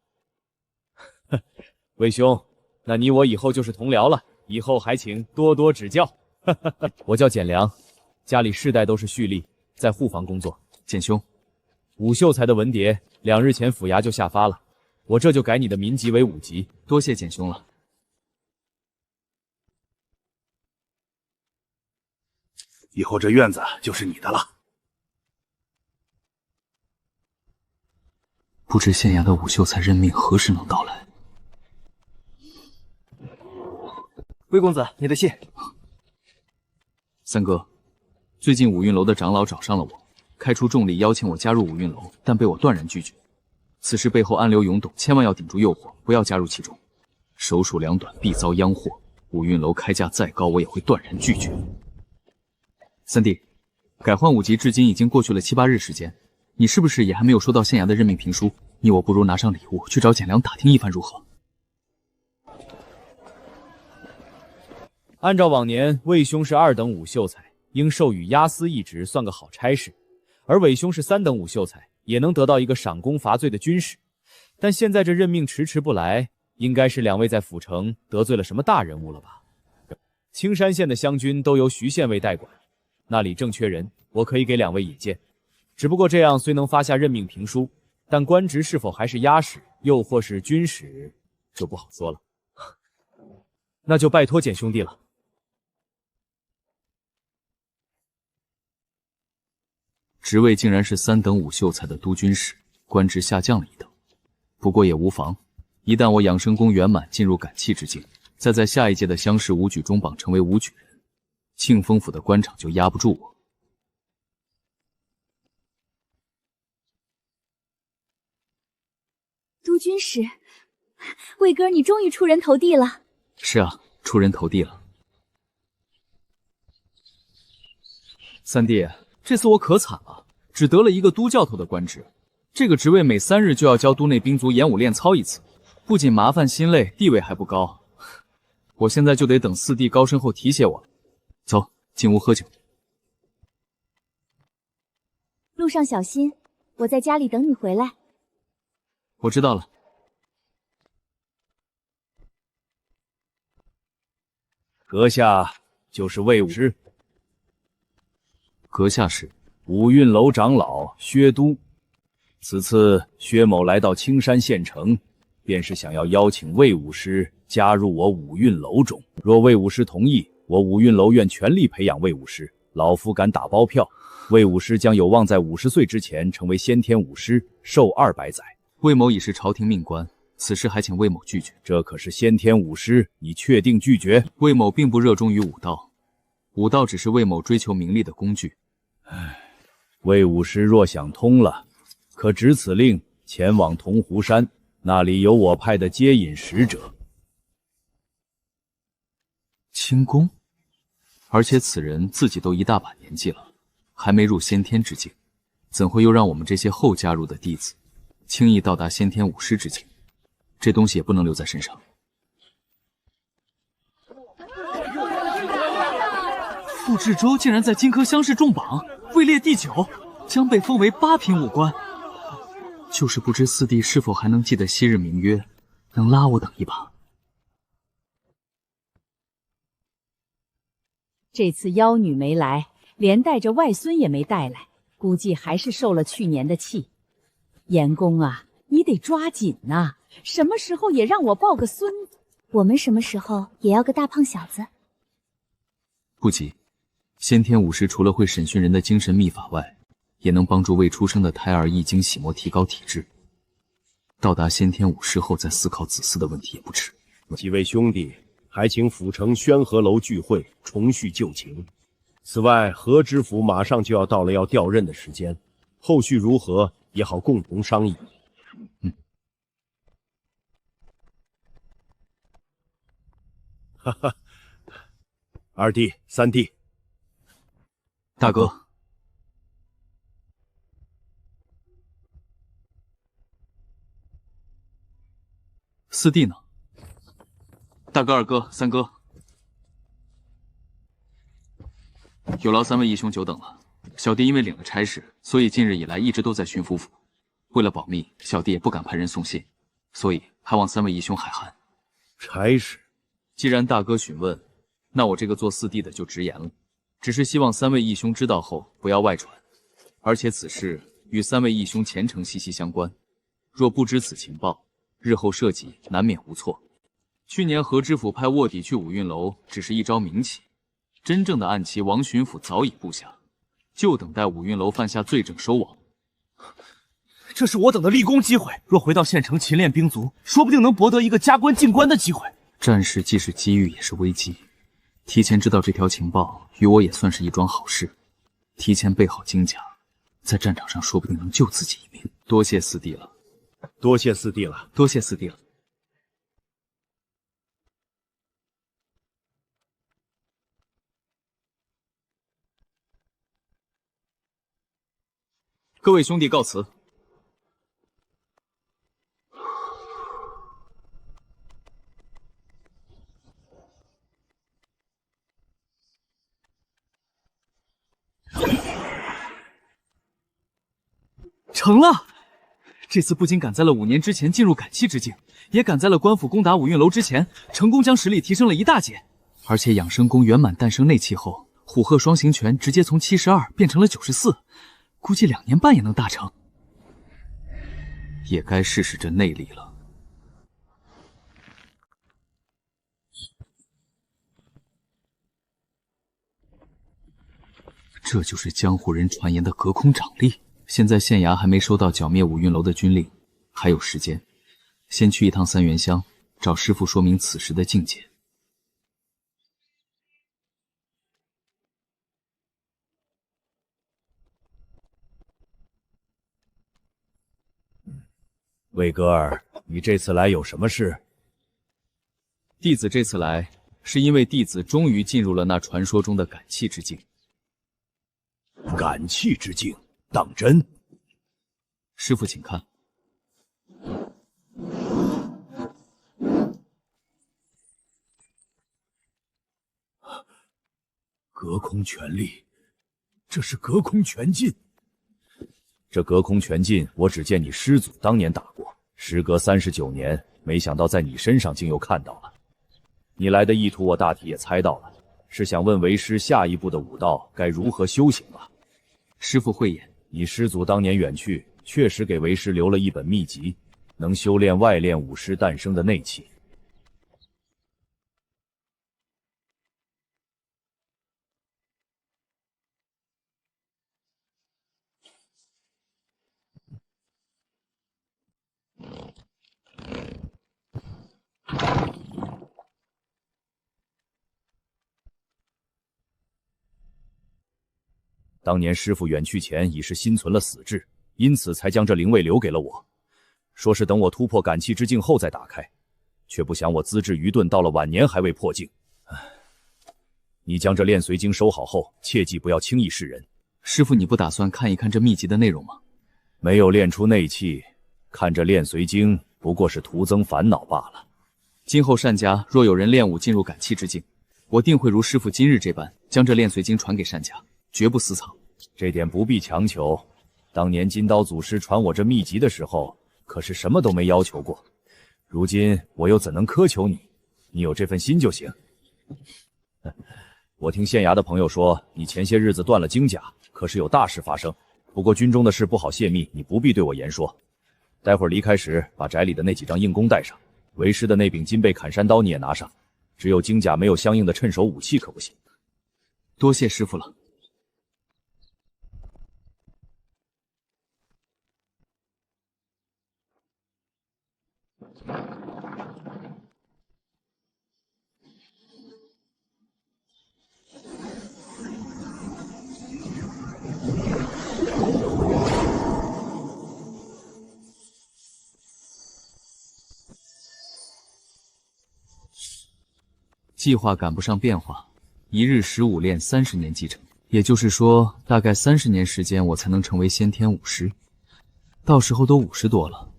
魏兄，那你我以后就是同僚了，以后还请多多指教。我叫简良，家里世代都是蓄力，在护房工作。简兄，5秀才的文牒2日前府衙就下发了，我这就改你的民籍为5级。多谢简兄了。以后这院子就是你的了。不知县衙的5秀才任命何时能到来？魏公子，你的信。三哥，最近五运楼的长老找上了我，开出重礼邀请我加入五运楼，但被我断然拒绝。此事背后暗流涌动，千万要顶住诱惑，不要加入其中。手鼠两短，必遭殃祸。五运楼开价再高，我也会断然拒绝。三弟，改换5级至今已经过去了7、8日时间，你是不是也还没有收到县衙的任命评书？你我不如拿上礼物去找简良打听一番，如何？按照往年，魏兄是2等武秀才，应授予押司一职，算个好差事；而韦兄是3等武秀才，也能得到一个赏功罚罪的军使。但现在这任命迟迟不来，应该是2位在府城得罪了什么大人物了吧？青山县的湘军都由徐县尉代管，那里正缺人，我可以给2位引荐。只不过这样虽能发下任命评书，但官职是否还是押使，又或是军使，就不好说了。那就拜托简兄弟了。职位竟然是3等武秀才的督军使，官职下降了1等。不过也无妨，一旦我养生功圆满，进入感气之境，再在下一届的乡试武举中榜成为武举人，庆丰府的官场就压不住我。督军使，魏哥，你终于出人头地了。是啊，出人头地了。三弟，这次我可惨了，只得了一个都教头的官职。这个职位每3日就要教都内兵卒演武练操1次，不仅麻烦心累，地位还不高。我现在就得等四弟高升后提携我。走，进屋喝酒。路上小心，我在家里等你回来。我知道了。阁下就是魏武师。阁下是武运楼长老薛都。此次薛某来到青山县城，便是想要邀请魏武师加入我武运楼中。若魏武师同意，我武运楼愿全力培养魏武师。老夫敢打包票，魏武师将有望在50岁之前成为先天武师，寿200载。魏某已是朝廷命官，此事还请魏某拒绝。这可是先天武师，你确定拒绝？魏某并不热衷于武道，武道只是魏某追求名利的工具。魏武师若想通了，可执此令前往铜湖山，那里有我派的接引使者。轻功？而且此人自己都一大把年纪了，还没入先天之境，怎会又让我们这些后加入的弟子轻易到达先天武师之境？这东西也不能留在身上。傅志洲竟然在荆轲乡试中榜，位列第9，将被封为8品武官。就是不知四弟是否还能记得昔日名约，能拉我等一把。这次妖女没来，连带着外孙也没带来，估计还是受了去年的气。严公啊，你得抓紧呐！什么时候也让我抱个孙子？我们什么时候也要个大胖小子？不急，先天武师除了会审讯人的精神秘法外，也能帮助未出生的胎儿易经洗魔，提高体质。到达先天武师后，再思考子嗣的问题也不迟。几位兄弟，还请府城宣和楼聚会，重叙旧情。此外，何知府马上就要到了要调任的时间，后续如何也好共同商议。哈哈，二弟、三弟，大哥。四弟呢？大哥、二哥、三哥，有劳三位义兄久等了。小弟因为领了差事，所以近日以来一直都在巡抚府。为了保密，小弟也不敢派人送信，所以还望三位义兄海涵。差事？既然大哥询问，那我这个做四弟的就直言了，只是希望三位义兄知道后不要外传，而且此事与三位义兄前程息息相关，若不知此情报，日后涉及难免无措。去年何知府派卧底去武运楼，只是一招明棋，真正的暗棋王巡抚早已布下，就等待武运楼犯下罪证收网。这是我等的立功机会，若回到县城勤练兵卒，说不定能博得一个加官进官的机会。战事既是机遇，也是危机。提前知道这条情报，于我也算是一桩好事。提前备好金甲，在战场上说不定能救自己一命。多谢四弟了，多谢四弟了，多谢四弟了。各位兄弟告辞。成了！这次不仅赶在了5年之前进入赶气之境，也赶在了官府攻打五运楼之前，成功将实力提升了一大截。而且养生功圆满诞生内气后，虎鹤双形拳直接从72变成了94，估计2年半也能大成。也该试试这内力了。这就是江湖人传言的隔空掌力。现在县衙还没收到剿灭五运楼的军令，还有时间，先去一趟三元乡，找师傅说明此时的境界。魏哥儿，你这次来有什么事？弟子这次来，是因为弟子终于进入了那传说中的赶气之境。赶气之境，当真？师傅，请看。隔空拳力，这是隔空拳劲。这隔空拳劲，我只见你师祖当年打过，时隔39年，没想到在你身上竟又看到了。你来的意图我大体也猜到了，是想问为师下一步的武道该如何修行吧？师傅慧眼，你师祖当年远去，确实给为师留了一本秘籍，能修炼外练武师诞生的内气。当年师父远去前已是心存了死志，因此才将这灵位留给了我，说是等我突破赶气之境后再打开，却不想我资质愚钝，到了晚年还未破境。你将这炼髓经收好后，切记不要轻易示人。师傅，你不打算看一看这秘籍的内容吗？没有练出内气，看这炼髓经不过是徒增烦恼罢了。今后单家若有人练武进入赶气之境，我定会如师傅今日这般，将这炼髓经传给单家，绝不私藏。这点不必强求。当年金刀祖师传我这秘籍的时候，可是什么都没要求过。如今我又怎能苛求你？你有这份心就行。我听县衙的朋友说，你前些日子断了经甲，可是有大事发生。不过军中的事不好泄密，你不必对我言说。待会儿离开时，把宅里的那几张硬弓带上，为师的那柄金背砍山刀你也拿上。只有经甲没有相应的趁手武器可不行。多谢师傅了。计划赶不上变化，一日15练30年继承，也就是说，大概30年时间我才能成为先天武师。到时候都50多了，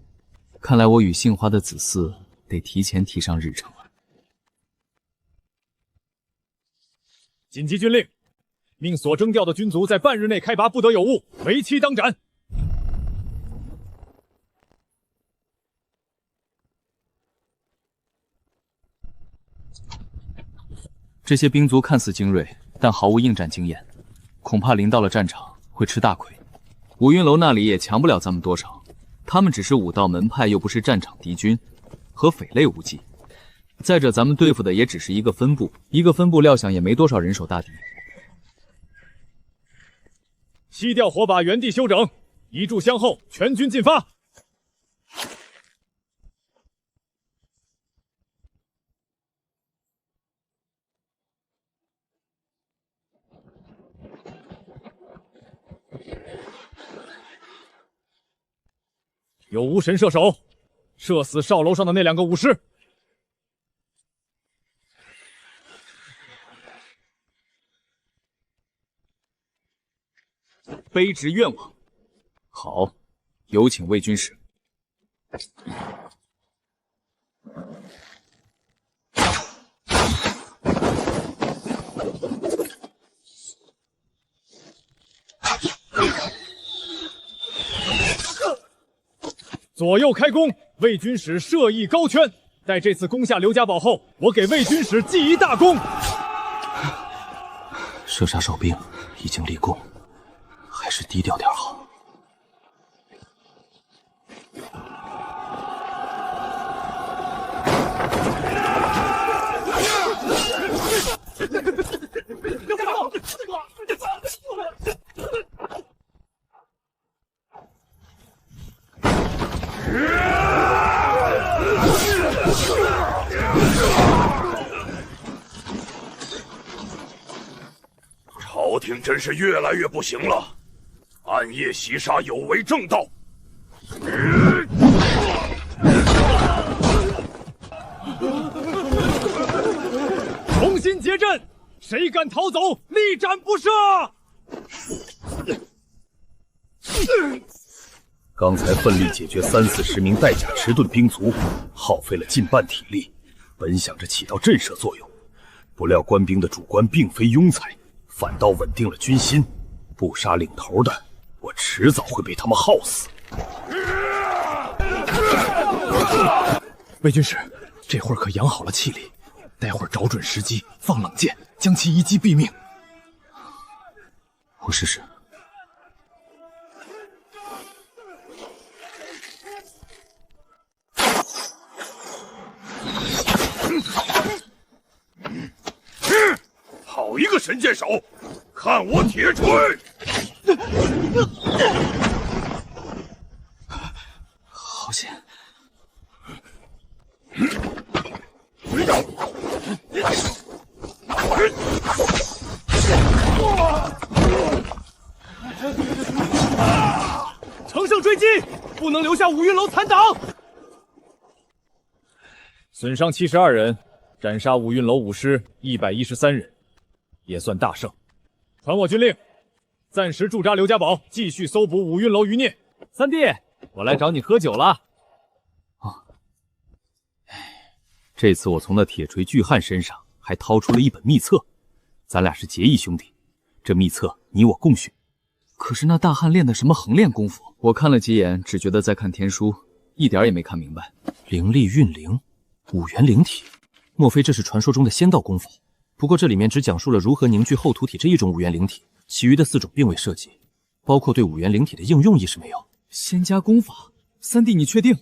看来我与杏花的子嗣得提前提上日程了。紧急军令，命所征调的军卒在半日内开拔，不得有误，为期当斩。这些兵卒看似精锐，但毫无应战经验，恐怕临到了战场会吃大亏。五云楼那里也强不了咱们多少，他们只是武道门派，又不是战场敌军，和匪类无忌。再者，咱们对付的也只是一个分部，料想也没多少人手大敌。熄掉火把，原地休整，一炷香后，全军进发。有无神射手，射死哨楼上的那2个武师。卑职愿往。好，有请魏军使。左右开弓，魏军使射意高圈。待这次攻下刘家堡后，我给魏军使记一大功。射杀守兵已经立功，还是低调点好。朝廷真是越来越不行了，暗夜袭杀有违正道。重新结阵，谁敢逃走，立斩不赦！刚才奋力解决30-40名带甲迟钝兵卒，耗费了近半体力，本想着起到震慑作用，不料官兵的主官并非庸才，反倒稳定了军心。不杀领头的，我迟早会被他们耗死。魏军使，这会儿可养好了气力，待会儿找准时机放冷箭，将其一击毙命。我试试。好一个神箭手，看我铁锤！好险！乘胜追击，不能留下五云楼残党。损伤72人，斩杀五云楼武师113人，也算大胜。传我军令，暂时驻扎刘家堡，继续搜捕五云楼余孽。三弟，我来找你喝酒了。这次我从那铁锤巨汉身上还掏出了一本秘册，咱俩是结义兄弟，这秘册你我共学。可是那大汉练的什么横练功夫？我看了几眼，只觉得在看天书，一点也没看明白。灵力运灵，五元灵体，莫非这是传说中的仙道功法？不过这里面只讲述了如何凝聚后土体这一种五元灵体，其余的4种并未涉及，包括对五元灵体的应用亦是没有。仙家功法，三弟你确定？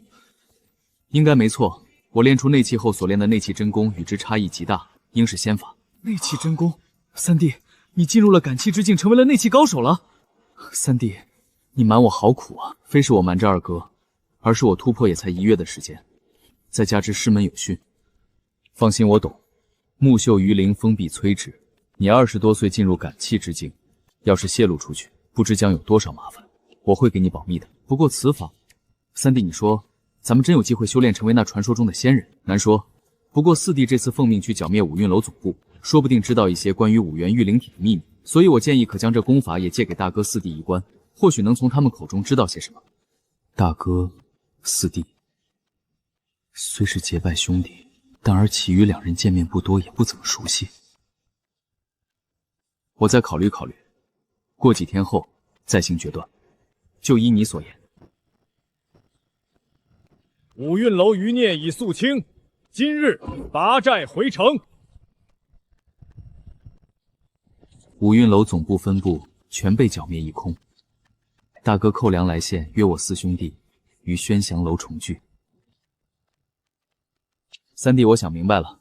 应该没错。我练出内气后所练的内气真功与之差异极大，应是仙法。内气真功，三弟，你进入了感气之境，成为了内气高手了。三弟，你瞒我好苦啊！非是我瞒着二哥，而是我突破也才1月的时间，再加之师门有训。放心，我懂。木秀于林，风必摧之。你20多岁进入感气之境，要是泄露出去，不知将有多少麻烦。我会给你保密的。不过此法，三弟你说，咱们真有机会修炼成为那传说中的仙人？难说。不过四弟这次奉命去剿灭五运楼总部，说不定知道一些关于五元玉灵体的秘密，所以我建议可将这功法也借给大哥四弟一观，或许能从他们口中知道些什么。大哥、四弟虽是结拜兄弟，但而其余2人见面不多，也不怎么熟悉。我再考虑考虑，过几天后再行决断。就依你所言。五运楼余孽已肃清，今日拔寨回城。五运楼总部分部全被剿灭一空。大哥寇良来信，约我4兄弟于宣祥楼重聚。三弟，我想明白了。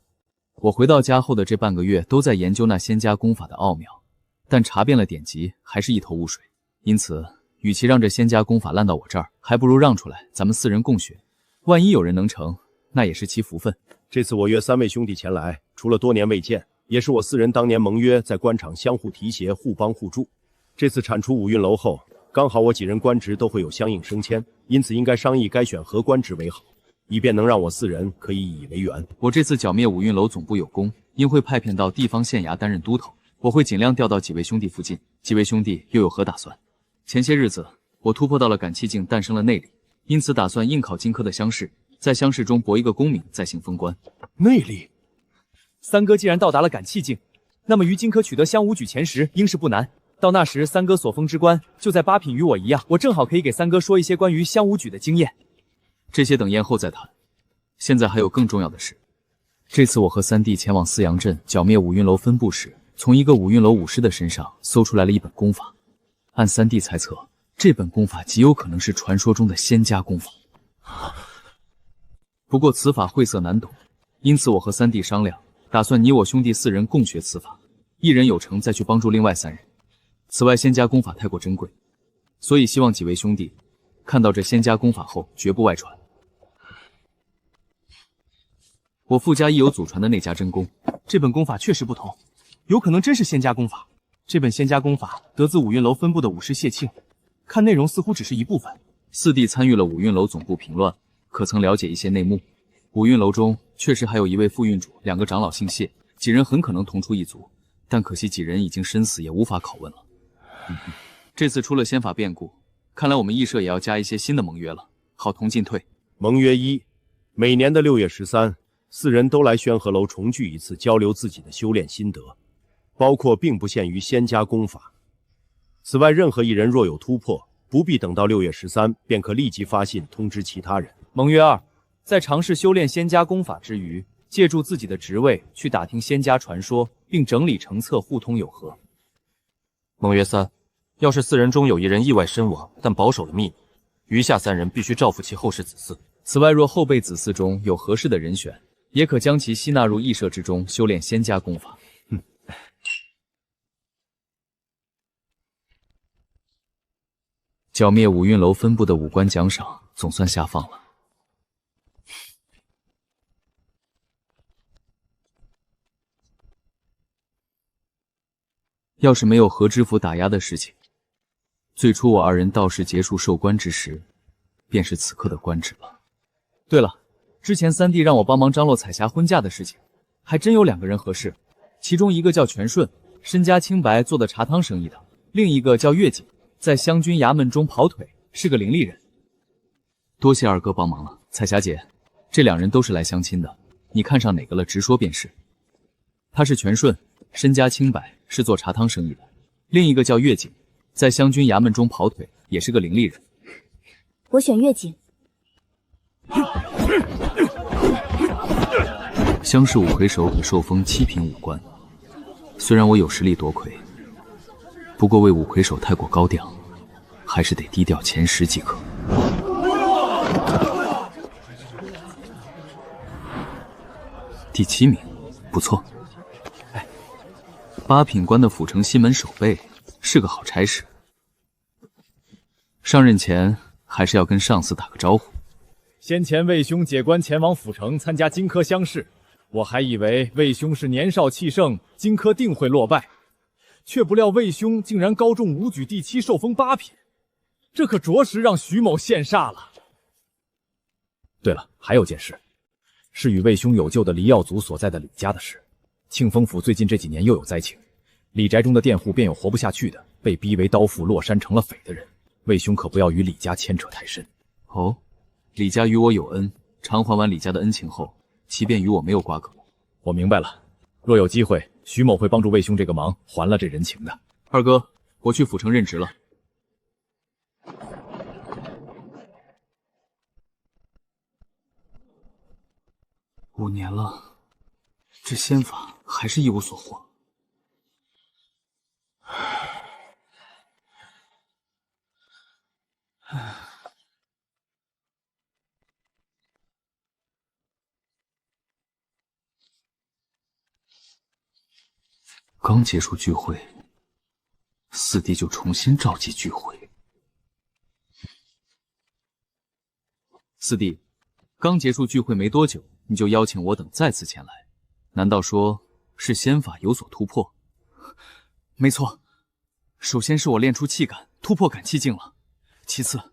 我回到家后的这半个月都在研究那仙家功法的奥妙，但查遍了典籍，还是一头雾水。因此，与其让这仙家功法烂到我这儿，还不如让出来，咱们4人共学。万一有人能成，那也是其福分。这次我约3位兄弟前来，除了多年未见，也是我4人当年盟约，在官场相互提携，互帮互助。这次铲除五运楼后，刚好我几人官职都会有相应升迁，因此应该商议该选何官职为好，以便能让我4人可以以以为援。我这次剿灭五运楼总部有功，应会派遣到地方县衙担任都头。我会尽量调到几位兄弟附近。几位兄弟又有何打算？前些日子，我突破到了感气境，诞生了内力，因此打算应考荆轲的乡试，在乡试中博一个功名，再行封官。内力，三哥既然到达了感气境，那么于荆轲取得襄武举前10应是不难。到那时，三哥所封之官就在8品与我一样，我正好可以给三哥说一些关于襄武举的经验。这些等宴后再谈，现在还有更重要的事。这次我和三弟前往四阳镇剿灭五运楼分部时，从一个五运楼武师的身上搜出来了一本功法。按三弟猜测，这本功法极有可能是传说中的仙家功法。不过此法晦涩难懂，因此我和三弟商量，打算你我兄弟4人共学此法，一人有成再去帮助另外3人。此外，仙家功法太过珍贵，所以希望几位兄弟看到这仙家功法后绝不外传。我傅家亦有祖传的内家真功，这本功法确实不同，有可能真是仙家功法。这本仙家功法得自五运楼分部的武师谢庆，看内容似乎只是一部分。四弟参与了五运楼总部平乱，可曾了解一些内幕？五运楼中确实还有一位副运主，2个长老姓谢，几人很可能同出一族，但可惜几人已经身死，也无法拷问了。这次出了仙法变故，看来我们义社也要加一些新的盟约了，好同进退。盟约1，每年的6月13，4人都来宣和楼重聚一次，交流自己的修炼心得，包括并不限于仙家功法。此外，任何一人若有突破，不必等到6月13，便可立即发信通知其他人。盟约2，在尝试修炼仙家功法之余，借助自己的职位去打听仙家传说，并整理成册，互通有合。盟约3，要是4人中有一人意外身亡，但保守了秘密，余下3人必须照付其后世子嗣。此外，若后辈子嗣中有合适的人选，也可将其吸纳入义社之中，修炼仙家功法。剿灭五运楼分部的5官奖赏总算下放了。要是没有何知府打压的事情，最初我2人道士结束授官之时，便是此刻的官职了。对了，之前三弟让我帮忙张罗彩霞婚嫁的事情，还真有2个人合适，其中一个叫全顺，身家清白，做的茶汤生意的；另一个叫月景，在湘军衙门中跑腿，是个伶俐人。多谢二哥帮忙了，彩霞姐，这2人都是来相亲的，你看上哪个了，直说便是。他是全顺，身家清白，是做茶汤生意的；另一个叫月景，在湘军衙门中跑腿，也是个伶俐人。我选月景。乡试五魁首可受封7品5官，虽然我有实力夺魁，不过为五魁首太过高调，还是得低调前10即可。第7名，不错。8品官的府城西门守备是个好差事。上任前还是要跟上司打个招呼。先前魏兄解官前往府城参加荆轲乡试，我还以为魏兄是年少气盛，荆轲定会落败，却不料魏兄竟然高中武举第7，受封8品，这可着实让徐某羡煞了。对了，还有件事，是与魏兄有救的黎耀祖所在的李家的事。庆丰府最近这几年又有灾情，李宅中的佃户便有活不下去的，被逼为刀斧落山成了匪的人。魏兄可不要与李家牵扯太深。哦，李家与我有恩，偿还完李家的恩情后，其便与我没有瓜葛。我明白了，若有机会，徐某会帮助魏兄这个忙，还了这人情的。二哥，我去府城任职了。5年了，这仙法还是一无所获。刚结束聚会，四弟就重新召集聚会。四弟，刚结束聚会没多久，你就邀请我等再次前来，难道说是仙法有所突破？没错，首先是我练出气感，突破感气境了。其次，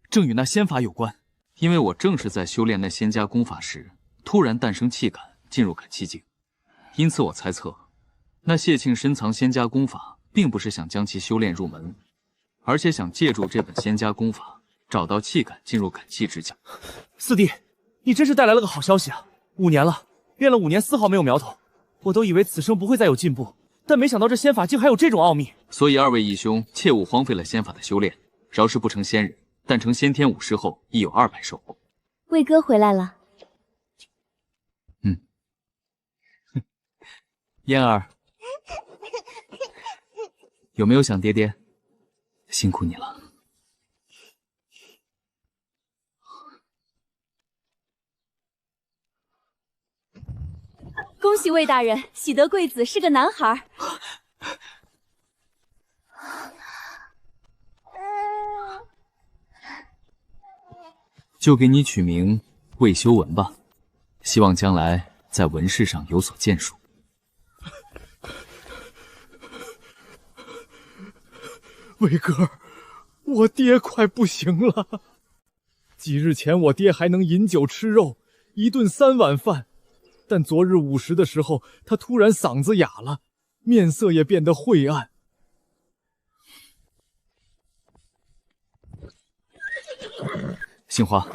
正与那仙法有关，因为我正是在修炼那仙家功法时，突然诞生气感，进入感气境，因此我猜测，那谢庆深藏仙家功法，并不是想将其修炼入门，而且想借助这本仙家功法，找到气感，进入感气之境。四弟，你真是带来了个好消息啊！5年了，练了5年，丝毫没有苗头。我都以为此生不会再有进步，但没想到这仙法竟还有这种奥秘。所以二位义兄切勿荒废了仙法的修炼。饶是不成仙人，但成先天武师后，亦有200收获。魏哥回来了。嫣儿，有没有想爹爹？辛苦你了。恭喜魏大人，喜得贵子是个男孩。就给你取名魏修文吧，希望将来在文事上有所建树。魏哥，我爹快不行了。几日前我爹还能饮酒吃肉，1顿3碗饭，但昨日午时的时候，他突然嗓子哑了，面色也变得晦暗。杏花，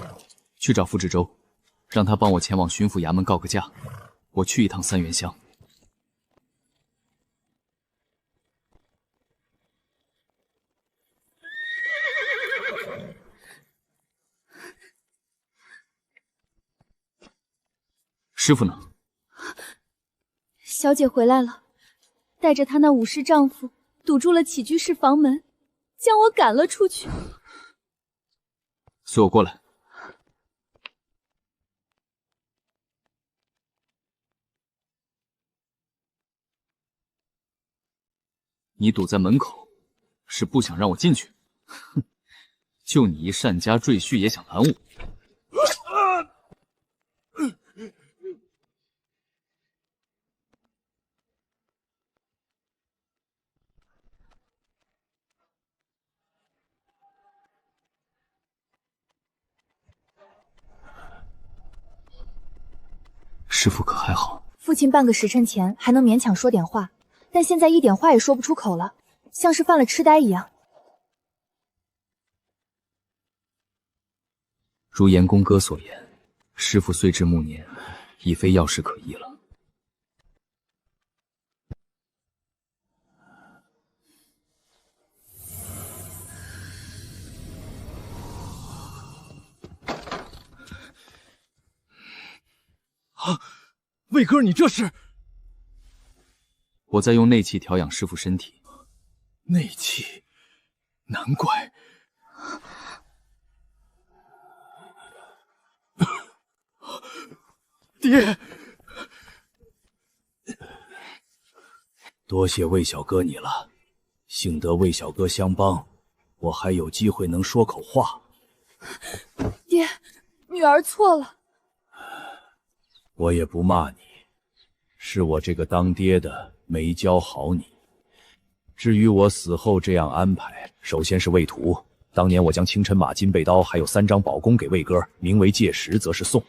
去找傅志洲，让他帮我前往巡抚衙门告个假，我去一趟3元乡。师傅呢？小姐回来了，带着她那武士丈夫堵住了起居室房门，将我赶了出去。随我过来。你堵在门口，是不想让我进去？哼，就你一单家赘婿也想拦我？师傅可还好？父亲半个时辰前还能勉强说点话，但现在一点话也说不出口了，像是犯了痴呆一样。如严公哥所言，师傅虽至暮年，已非药石可医了。啊，魏哥，你这是？我在用内气调养师傅身体。内气，难怪。爹，多谢魏小哥你了，幸得魏小哥相帮，我还有机会能说口话。爹，女儿错了。我也不骂你，是我这个当爹的没教好你。至于我死后这样安排，首先是魏图。当年我将青尘马金背刀还有3张宝弓给魏哥，名为戒石，则是送。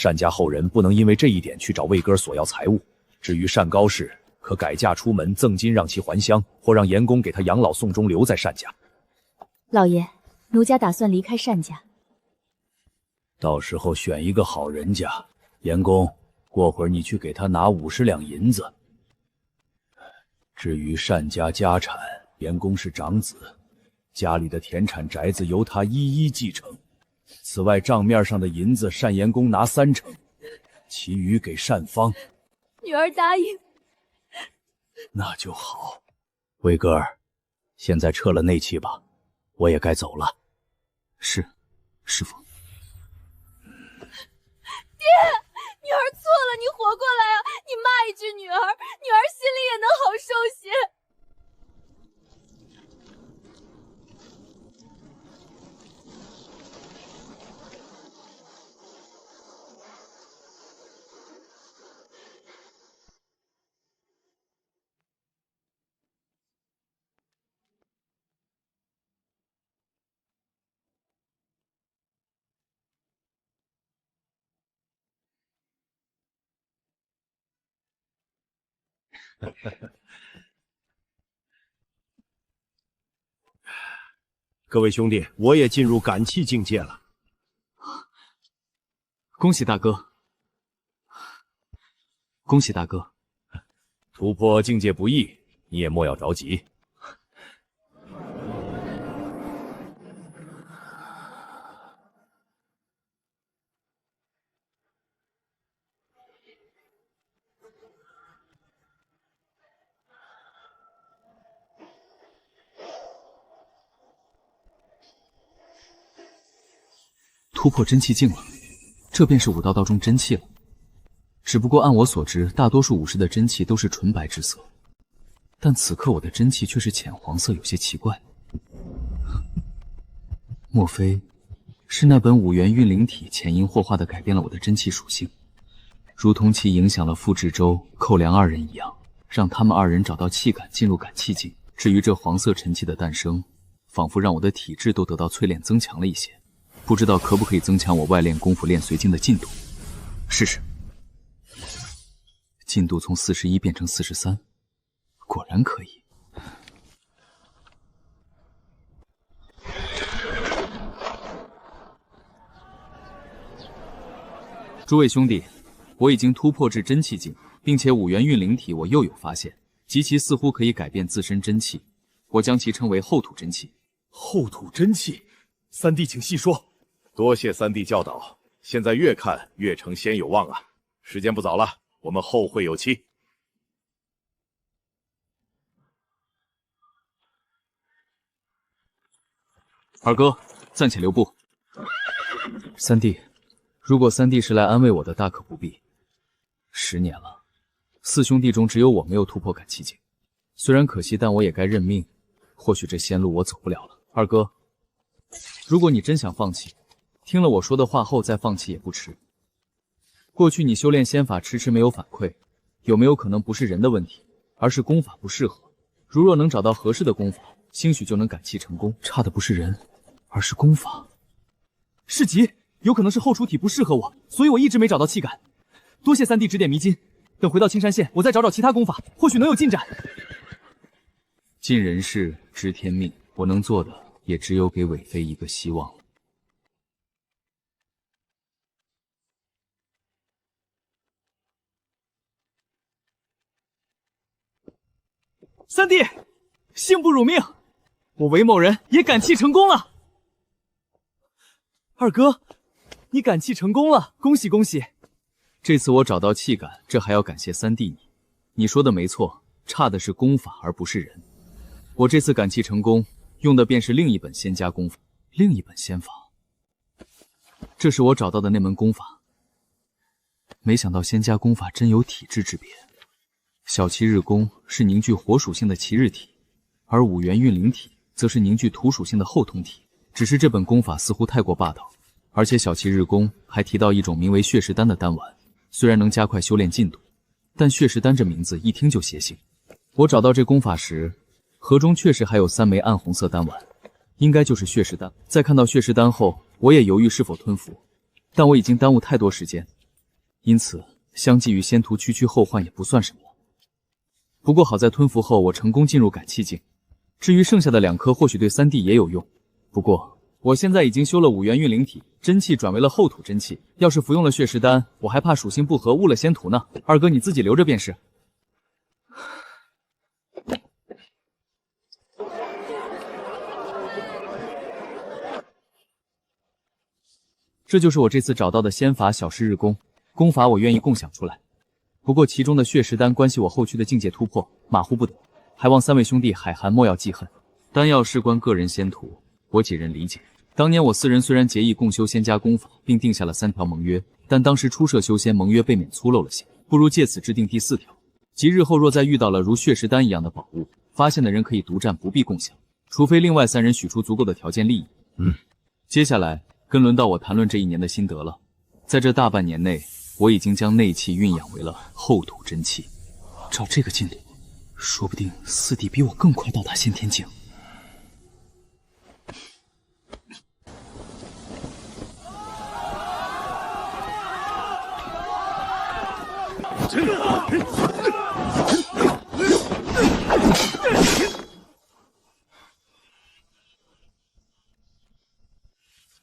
单家后人不能因为这一点去找魏哥索要财物。至于单高氏，可改嫁出门，赠金让其还乡，或让严公给他养老送终，留在单家。老爷，奴家打算离开单家。到时候选一个好人家。严公，过会儿你去给他拿50两银子。至于单家家产，严公是长子，家里的田产宅子由他一一继承。此外，账面上的银子，单严公拿30%，其余给单方。女儿答应。那就好。魏哥儿，现在撤了内气吧，我也该走了。是，师傅。爹，女儿错了，你活过来啊！你骂一句女儿，女儿心里也能好受些。各位兄弟，我也进入感气境界了。恭喜大哥！恭喜大哥！突破境界不易，你也莫要着急。突破真气境了，这便是武道道中真气了。只不过按我所知，大多数武士的真气都是纯白之色，但此刻我的真气却是浅黄色，有些奇怪。莫非是那本五元运灵体潜移或化地改变了我的真气属性，如同其影响了傅志洲、寇良二人一样，让他们二人找到气感，进入感气境。至于这黄色沉气的诞生，仿佛让我的体质都得到淬炼增强了一些。不知道可不可以增强我外练功夫练随经的进度？试试。进度从41变成43，果然可以。诸位兄弟，我已经突破至真气境，并且五元运灵体我又有发现，及其似乎可以改变自身真气，我将其称为后土真气。后土真气，三弟请细说。多谢三弟教导，现在越看越成仙有望啊！时间不早了，我们后会有期。二哥，暂且留步。三弟，如果三弟是来安慰我的，大可不必。10年了，四兄弟中只有我没有突破感气境，虽然可惜，但我也该认命。或许这仙路我走不了了。二哥，如果你真想放弃，听了我说的话后再放弃也不迟。过去你修炼仙法迟迟没有反馈，有没有可能不是人的问题，而是功法不适合？如若能找到合适的功法，兴许就能感气成功。差的不是人，而是功法。是急，有可能是后出体不适合我，所以我一直没找到气感。多谢三弟指点迷津，等回到青山县，我再找找其他功法，或许能有进展。尽人事，知天命，我能做的也只有给韦飞一个希望了。三弟，幸不辱命，我韦某人也感气成功了。二哥，你感气成功了，恭喜恭喜！这次我找到气感，这还要感谢三弟你。你说的没错，差的是功法而不是人。我这次感气成功，用的便是另一本仙家功法，另一本仙法。这是我找到的那门功法。没想到仙家功法真有体质之别。小七日功是凝聚火属性的七日体，而五元运灵体则是凝聚土属性的后通体。只是这本功法似乎太过霸道，而且小七日功还提到一种名为血石丹的丹丸，虽然能加快修炼进度，但血石丹这名字一听就邪性。我找到这功法时，盒中确实还有3枚暗红色丹丸，应该就是血石丹。在看到血石丹后，我也犹豫是否吞服，但我已经耽误太多时间，因此相继于仙途区区后患也不算什么了。不过好在吞服后我成功进入感气境，至于剩下的2颗或许对三弟也有用。不过我现在已经修了五元运灵体，真气转为了后土真气，要是服用了血石丹，我还怕属性不合误了仙途呢。二哥你自己留着便是。这就是我这次找到的仙法小十日功，功法我愿意共享出来。不过其中的血石丹关系我后续的境界突破，马虎不得，还望3位兄弟海涵莫要记恨。丹药事关个人仙途，我几人理解。当年我4人虽然结义共修仙家功法，并定下了3条盟约，但当时出涉修仙盟约未免粗陋了些，不如借此制定第4条，即日后若再遇到了如血石丹一样的宝物，发现的人可以独占，不必共享，除非另外3人许出足够的条件利益。接下来跟轮到我谈论这1年的心得了。在这大半年内，我已经将内气运养为了后土真气。照这个进度，说不定四弟比我更快到达先天境。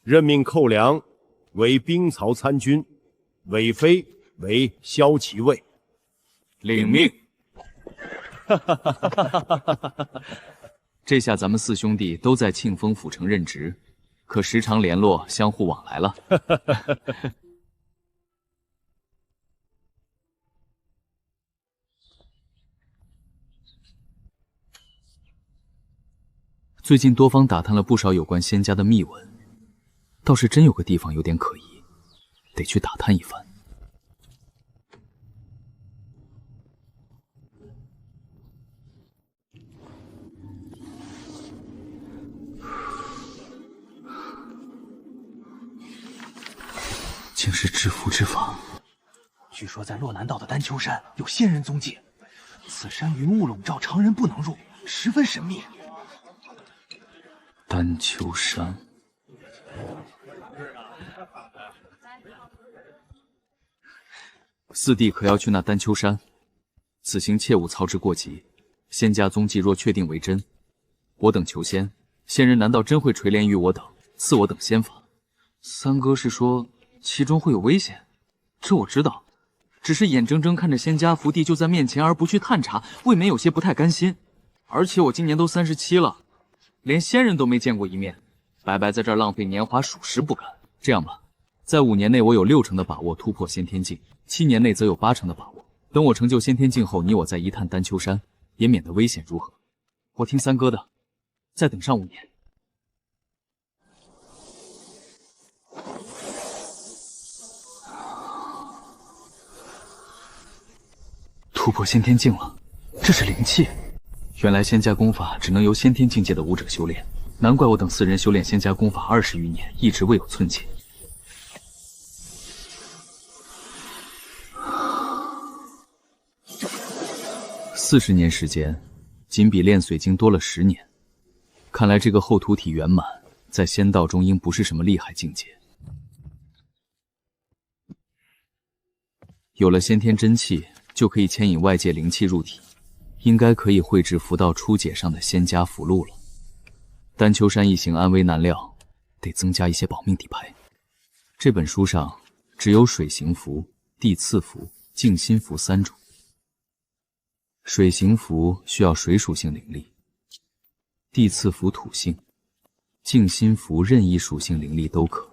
任命寇良为兵曹参军，韦飞为骁骑尉。领命。这下咱们四兄弟都在庆丰府城任职，可时常联络，相互往来了。最近多方打探了不少有关仙家的秘闻，倒是真有个地方有点可疑，得去打探一番。竟是制服之法。据说在洛南道的丹丘山有仙人踪迹，此山云雾笼罩，常人不能入，十分神秘。丹丘山，四弟可要去那丹丘山？此行切勿操之过急。仙家踪迹若确定为真，我等求仙，仙人难道真会垂怜于我等，赐我等仙法？三哥是说其中会有危险？这我知道，只是眼睁睁看着仙家福地就在面前而不去探查，未免有些不太甘心。而且我今年都37了。连仙人都没见过一面，白白在这儿浪费年华，属实不敢。这样吧，在5年内我有60%的把握突破先天境，7年内则有80%的把握。等我成就先天境后，你我再一探丹丘山，也免得危险，如何？我听三哥的，再等上5年。突破先天境了，这是灵气。原来仙家功法只能由先天境界的武者修炼，难怪我等4人修炼仙家功法20余年，一直未有寸进。40年时间，仅比炼髓经多了10年。看来这个后土体圆满，在仙道中应不是什么厉害境界。有了先天真气，就可以牵引外界灵气入体。应该可以绘制符道初解上的仙家符箓了。丹丘山一行安危难料，得增加一些保命底牌。这本书上只有水行符、地刺符、静心符3种。水行符需要水属性灵力，地刺符土性，静心符任意属性灵力都可。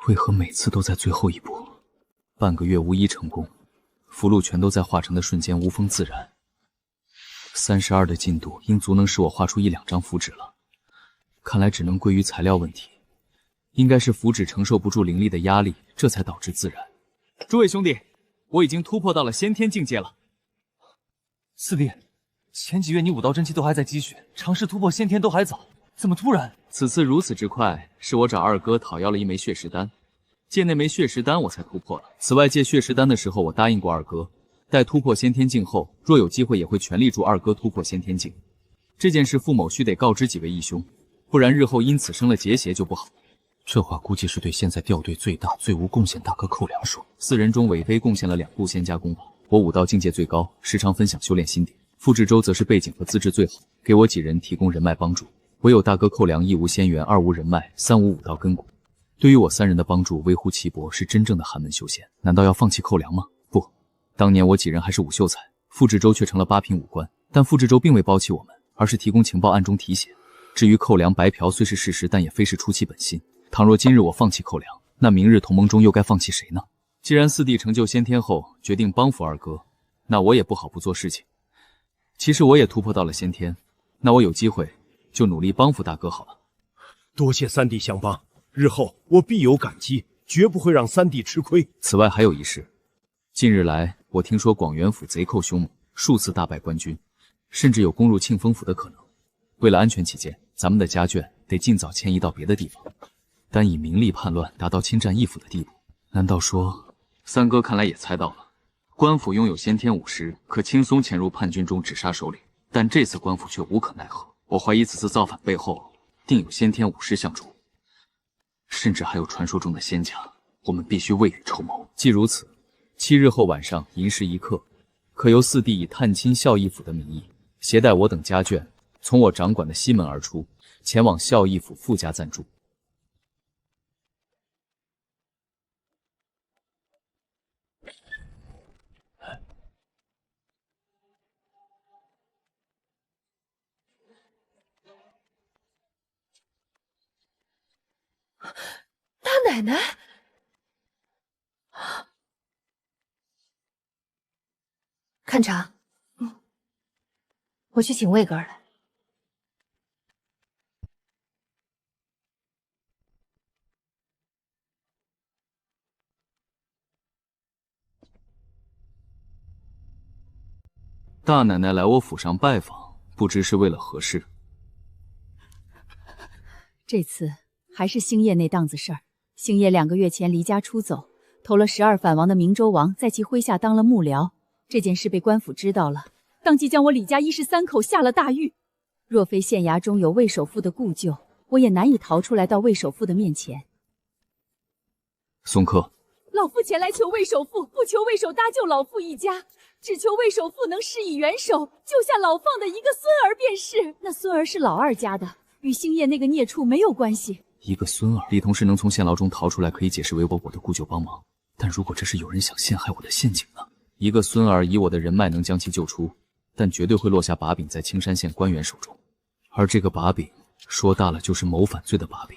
为何每次都在最后一步？半个月无一成功，符箓全都在化成的瞬间无风自燃。32的进度应足能使我画出1、2张符纸了。看来只能归于材料问题，应该是符纸承受不住灵力的压力，这才导致自燃。诸位兄弟，我已经突破到了先天境界了。四弟，前几月你武道真气都还在积蓄，尝试突破先天都还早，怎么突然？此次如此之快，是我找二哥讨要了一枚血石丹，借那枚血石丹我才突破了。此外，借血石丹的时候，我答应过二哥，待突破先天境后，若有机会也会全力助二哥突破先天境。这件事傅某须得告知几位义兄，不然日后因此生了结邪就不好。这话估计是对现在调队最大、最无贡献大哥寇良说。4人中，韦飞贡献了2部仙家功法，我武道境界最高，时常分享修炼心得。傅志洲则是背景和资质最好，给我几人提供人脉帮助。唯有大哥寇良一无仙缘，2无人脉，3无武道根骨。对于我3人的帮助微乎其薄，是真正的寒门修仙。难道要放弃寇良吗？不，当年我几人还是武秀才，傅志洲却成了8品武官。但傅志洲并未抛弃我们，而是提供情报，暗中提携。至于寇良白嫖虽是事实，但也非是出其本心。倘若今日我放弃寇良，那明日同盟中又该放弃谁呢？既然4弟成就先天后决定帮扶二哥，那我也不好不做事情。其实我也突破到了先天，那我有机会就努力帮扶大哥好了。多谢3弟相帮，日后我必有感激，绝不会让3弟吃亏。此外还有一事，近日来我听说广元府贼寇凶猛，数次大败官军，甚至有攻入庆丰府的可能。为了安全起见，咱们的家眷得尽早迁移到别的地方，单以名利叛乱达到侵占义府的地步。难道说三哥看来也猜到了，官府拥有先天武师，可轻松潜入叛军中直杀首领，但这次官府却无可奈何。我怀疑此次造反背后定有先天武师相助，甚至还有传说中的仙家，我们必须未雨绸缪。既如此， 7日后晚上寅时1刻，可由四弟以探亲孝义府的名义，携带我等家眷，从我掌管的西门而出，前往孝义府附加暂住。大奶奶，看茶。我去请魏哥儿来。大奶奶来我府上拜访，不知是为了何事？这次还是星夜那档子事儿。星夜2个月前离家出走，投了12反王的明州王在其麾下当了幕僚。这件事被官府知道了，当即将我李家一氏3口下了大狱。若非县衙中有魏首富的故救，我也难以逃出来到魏首富的面前。宋客，老夫前来求魏首富，不求魏首搭救老夫一家，只求魏首富能施以援手，救下老放的一个孙儿便是。那孙儿是老二家的，与星夜那个孽畜没有关系。一个孙儿，李同是能从县牢中逃出来，可以解释为我的故旧帮忙。但如果这是有人想陷害我的陷阱呢？一个孙儿以我的人脉能将其救出，但绝对会落下把柄在青山县官员手中，而这个把柄说大了就是谋反罪的把柄。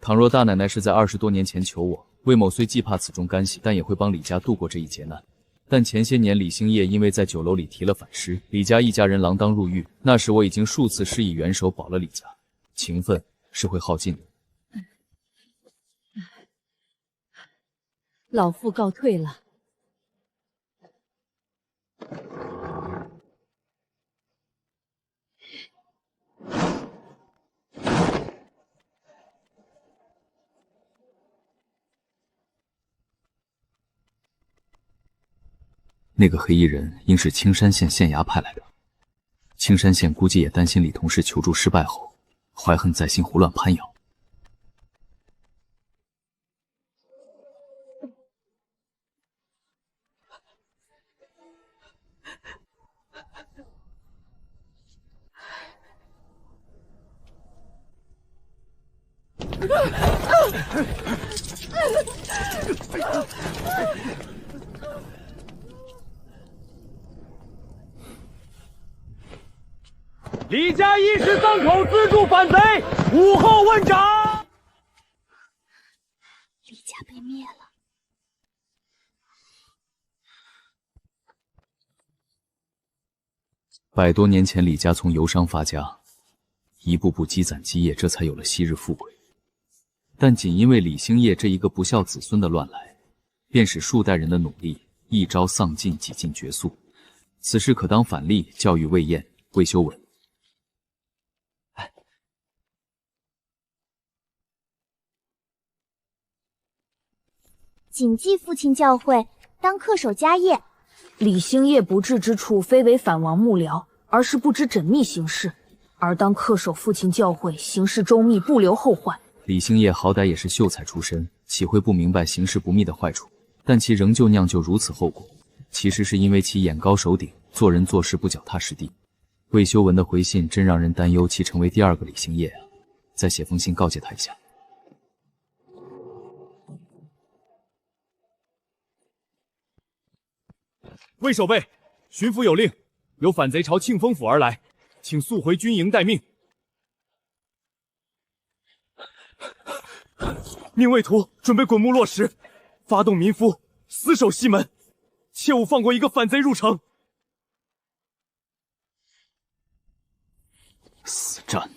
倘若大奶奶是在20多年前求我，魏某虽既怕此中干系，但也会帮李家度过这一劫难。但前些年李兴业因为在酒楼里提了反诗，李家一家人锒铛入狱，那时我已经数次施以援手保了李家，情分是会耗尽的。老夫告退了。那个黑衣人应是青山县县衙派来的，青山县估计也担心李同事求助失败后，怀恨在心，胡乱攀咬。李家一氏3口资助反贼，午后问斩。李家被灭了。100多年前，李家从游商发家，一步步积攒基业，这才有了昔日富贵。但仅因为李兴业这一个不孝子孙的乱来，便使数代人的努力一朝丧尽，几近绝素。此事可当反例教育魏燕、魏修文。谨记父亲教诲，当恪守家业。李兴业不智之处，非为反王幕僚，而是不知缜密行事，而当恪守父亲教诲，行事周密，不留后患。李兴业好歹也是秀才出身，岂会不明白行事不密的坏处？但其仍旧酿就如此后果，其实是因为其眼高手顶，做人做事不脚踏实地。魏修文的回信真让人担忧，其成为第2个李兴业啊！再写封信告诫他一下。魏守备，巡抚有令，有反贼朝庆丰府而来，请速回军营待命。命魏图准备滚木落石，发动民夫死守西门，切勿放过一个反贼入城。死战！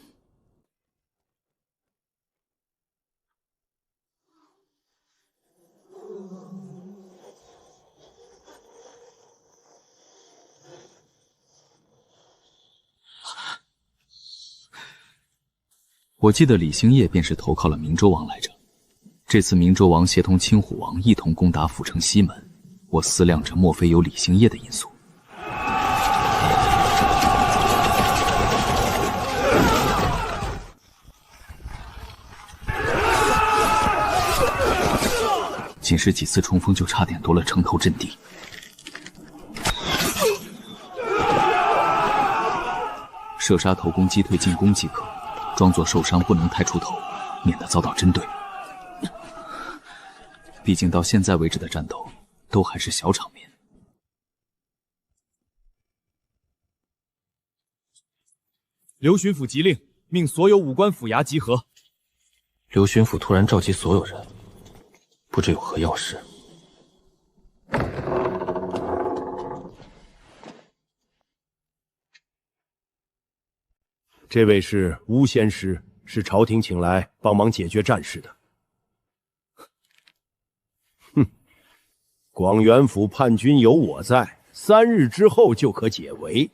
我记得李兴业便是投靠了明州王来着。这次明州王协同青虎王一同攻打府城西门，我思量着莫非有李兴业的因素。仅是几次冲锋就差点夺了城头阵地。射杀头攻击退进攻即可，装作受伤不能太出头，免得遭到针对。毕竟到现在为止的战斗都还是小场面。刘巡抚急令，命所有武官府衙集合。刘巡抚突然召集所有人，不知有何要事。这位是巫仙师，是朝廷请来帮忙解决战事的。哼，广元府叛军有我在，3日之后就可解围。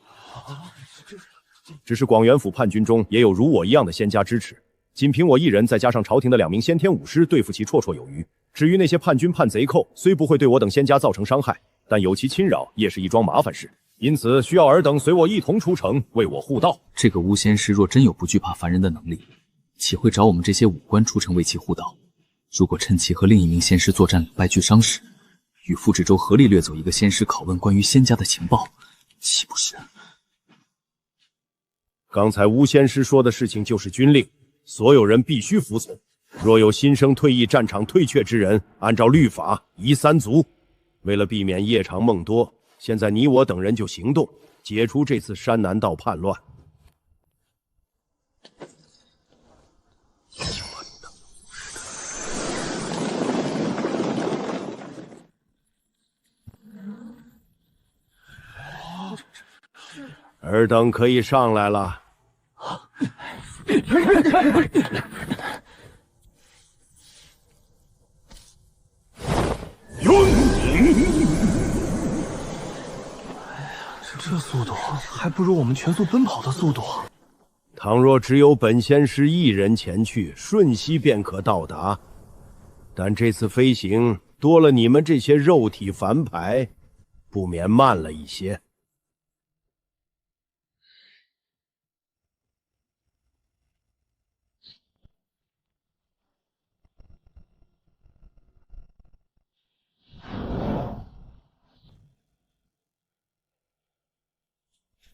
只是广元府叛军中也有如我一样的仙家支持，仅凭我一人，再加上朝廷的2名先天武师，对付其绰绰有余。至于那些叛军叛贼寇，虽不会对我等仙家造成伤害，但有其侵扰，也是一桩麻烦事。因此需要尔等随我一同出城，为我护道。这个巫仙师若真有不惧怕凡人的能力，岂会找我们这些武官出城为其护道？如果趁其和另一名仙师作战败俱伤时，与傅志州合力掠走一个仙师，拷问关于仙家的情报，岂不是？刚才巫仙师说的事情就是军令，所有人必须服从。若有新生退役战场退却之人，按照律法夷3族。为了避免夜长梦多，现在你我等人就行动，解除这次山南道叛乱。尔等可以上来了。这速度还不如我们全速奔跑的速度。倘若只有本仙师一人前去，瞬息便可到达。但这次飞行多了你们这些肉体凡牌，不免慢了一些。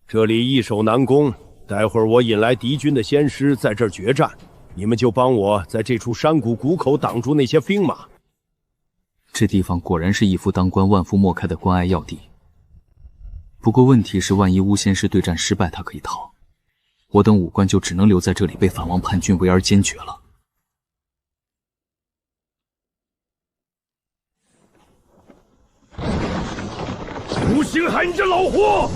这里易守难攻，待会儿我引来敌军的仙师在这儿决战，你们就帮我在这处山谷谷口挡住那些兵马。这地方果然是一夫当关万夫莫开的关隘要地。不过问题是，万一巫仙师对战失败，他可以逃，我等武官就只能留在这里被反王叛军围而坚决了。吴兴海，你这老货！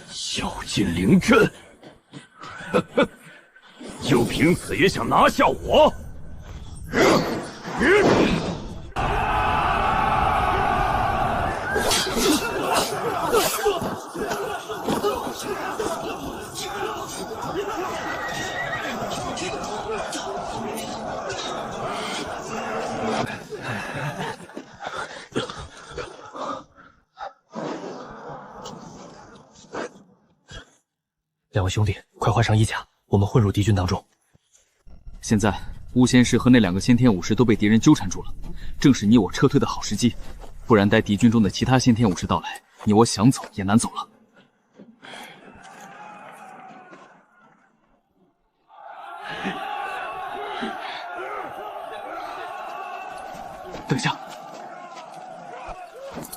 孝尽灵阵，就凭此也想拿下我？两位兄弟，快换上衣甲，我们混入敌军当中。现在巫仙师和那2个先天武士都被敌人纠缠住了，正是你我撤退的好时机。不然待敌军中的其他先天武士到来，你我想走也难走了。等下，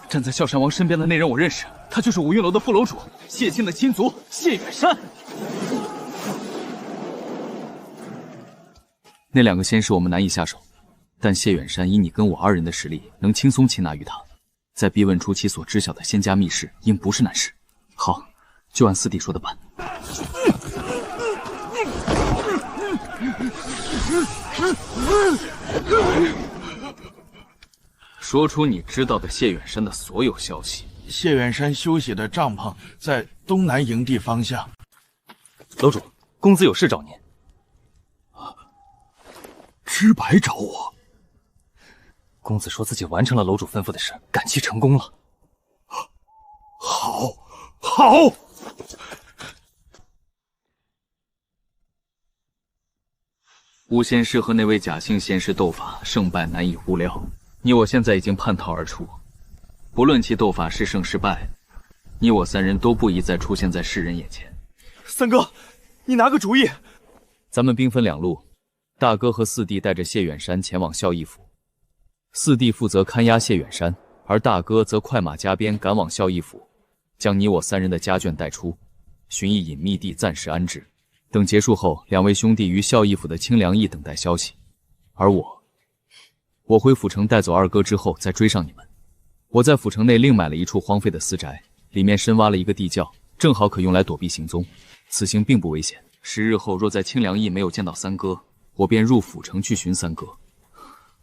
站在笑山王身边的那人我认识，他就是五云楼的副楼主谢清的亲族谢远山。那2个仙师我们难以下手，但谢远山以你跟我2人的实力，能轻松擒拿于他。再逼问出其所知晓的仙家秘事，应不是难事。好，就按四弟说的办。说出你知道的谢远山的所有消息。谢远山休息的帐篷在东南营地方向。楼主，公子有事找您。知白找我。公子说自己完成了楼主吩咐的事，赶期成功了。好，好！巫仙师和那位假性仙师斗法，胜败难以估料。你我现在已经叛逃而出，不论其斗法是胜是败，你我三人都不宜再出现在世人眼前。三哥，你拿个主意。咱们兵分两路，大哥和四弟带着谢远山前往孝义府，四弟负责看押谢远山，而大哥则快马加鞭赶往孝义府，将你我三人的家眷带出，寻一隐秘地暂时安置。等结束后，两位兄弟于孝义府的清凉驿等待消息，而我回府城带走二哥之后再追上你们。我在府城内另买了一处荒废的私宅，里面深挖了一个地窖，正好可用来躲避行踪。此行并不危险。10日后若在清凉驿没有见到三哥，我便入府城去寻三哥。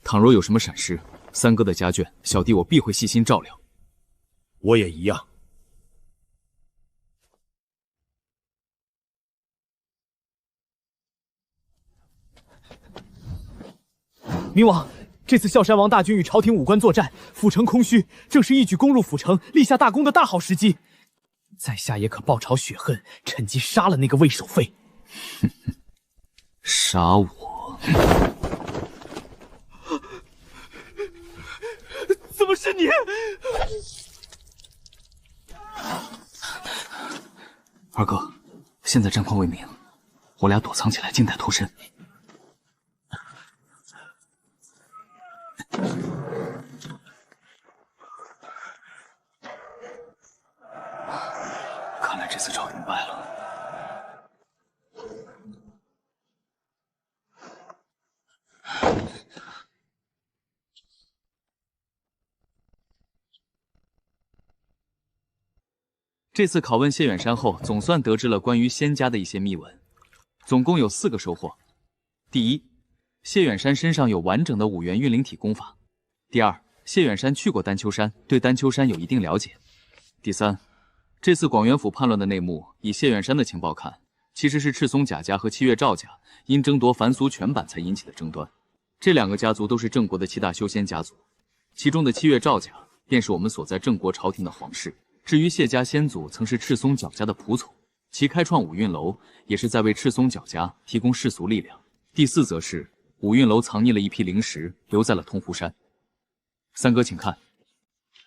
倘若有什么闪失，三哥的家眷，小弟我必会细心照料。我也一样。明王，这次啸山王大军与朝廷武官作战，府城空虚，正是一举攻入府城、立下大功的大好时机。在下也可报仇雪恨，趁机杀了那个魏守废。杀我？怎么是你？二哥，现在战况未明，我俩躲藏起来，静待脱身。看来这次朝廷败了。这次拷问谢远山后，总算得知了关于仙家的一些秘闻，总共有4个收获。第一，谢远山身上有完整的5元运灵体功法。第二，谢远山去过丹丘山，对丹丘山有一定了解。第三，这次广元府叛乱的内幕，以谢远山的情报看，其实是赤松贾家和七月赵家因争夺凡俗权板才引起的争端。这2个家族都是郑国的7大修仙家族，其中的七月赵家便是我们所在郑国朝廷的皇室。至于谢家先祖曾是赤松角家的仆从，其开创五运楼也是在为赤松角家提供世俗力量。第4则是五运楼藏匿了一批灵石，留在了通湖山。三哥，请看，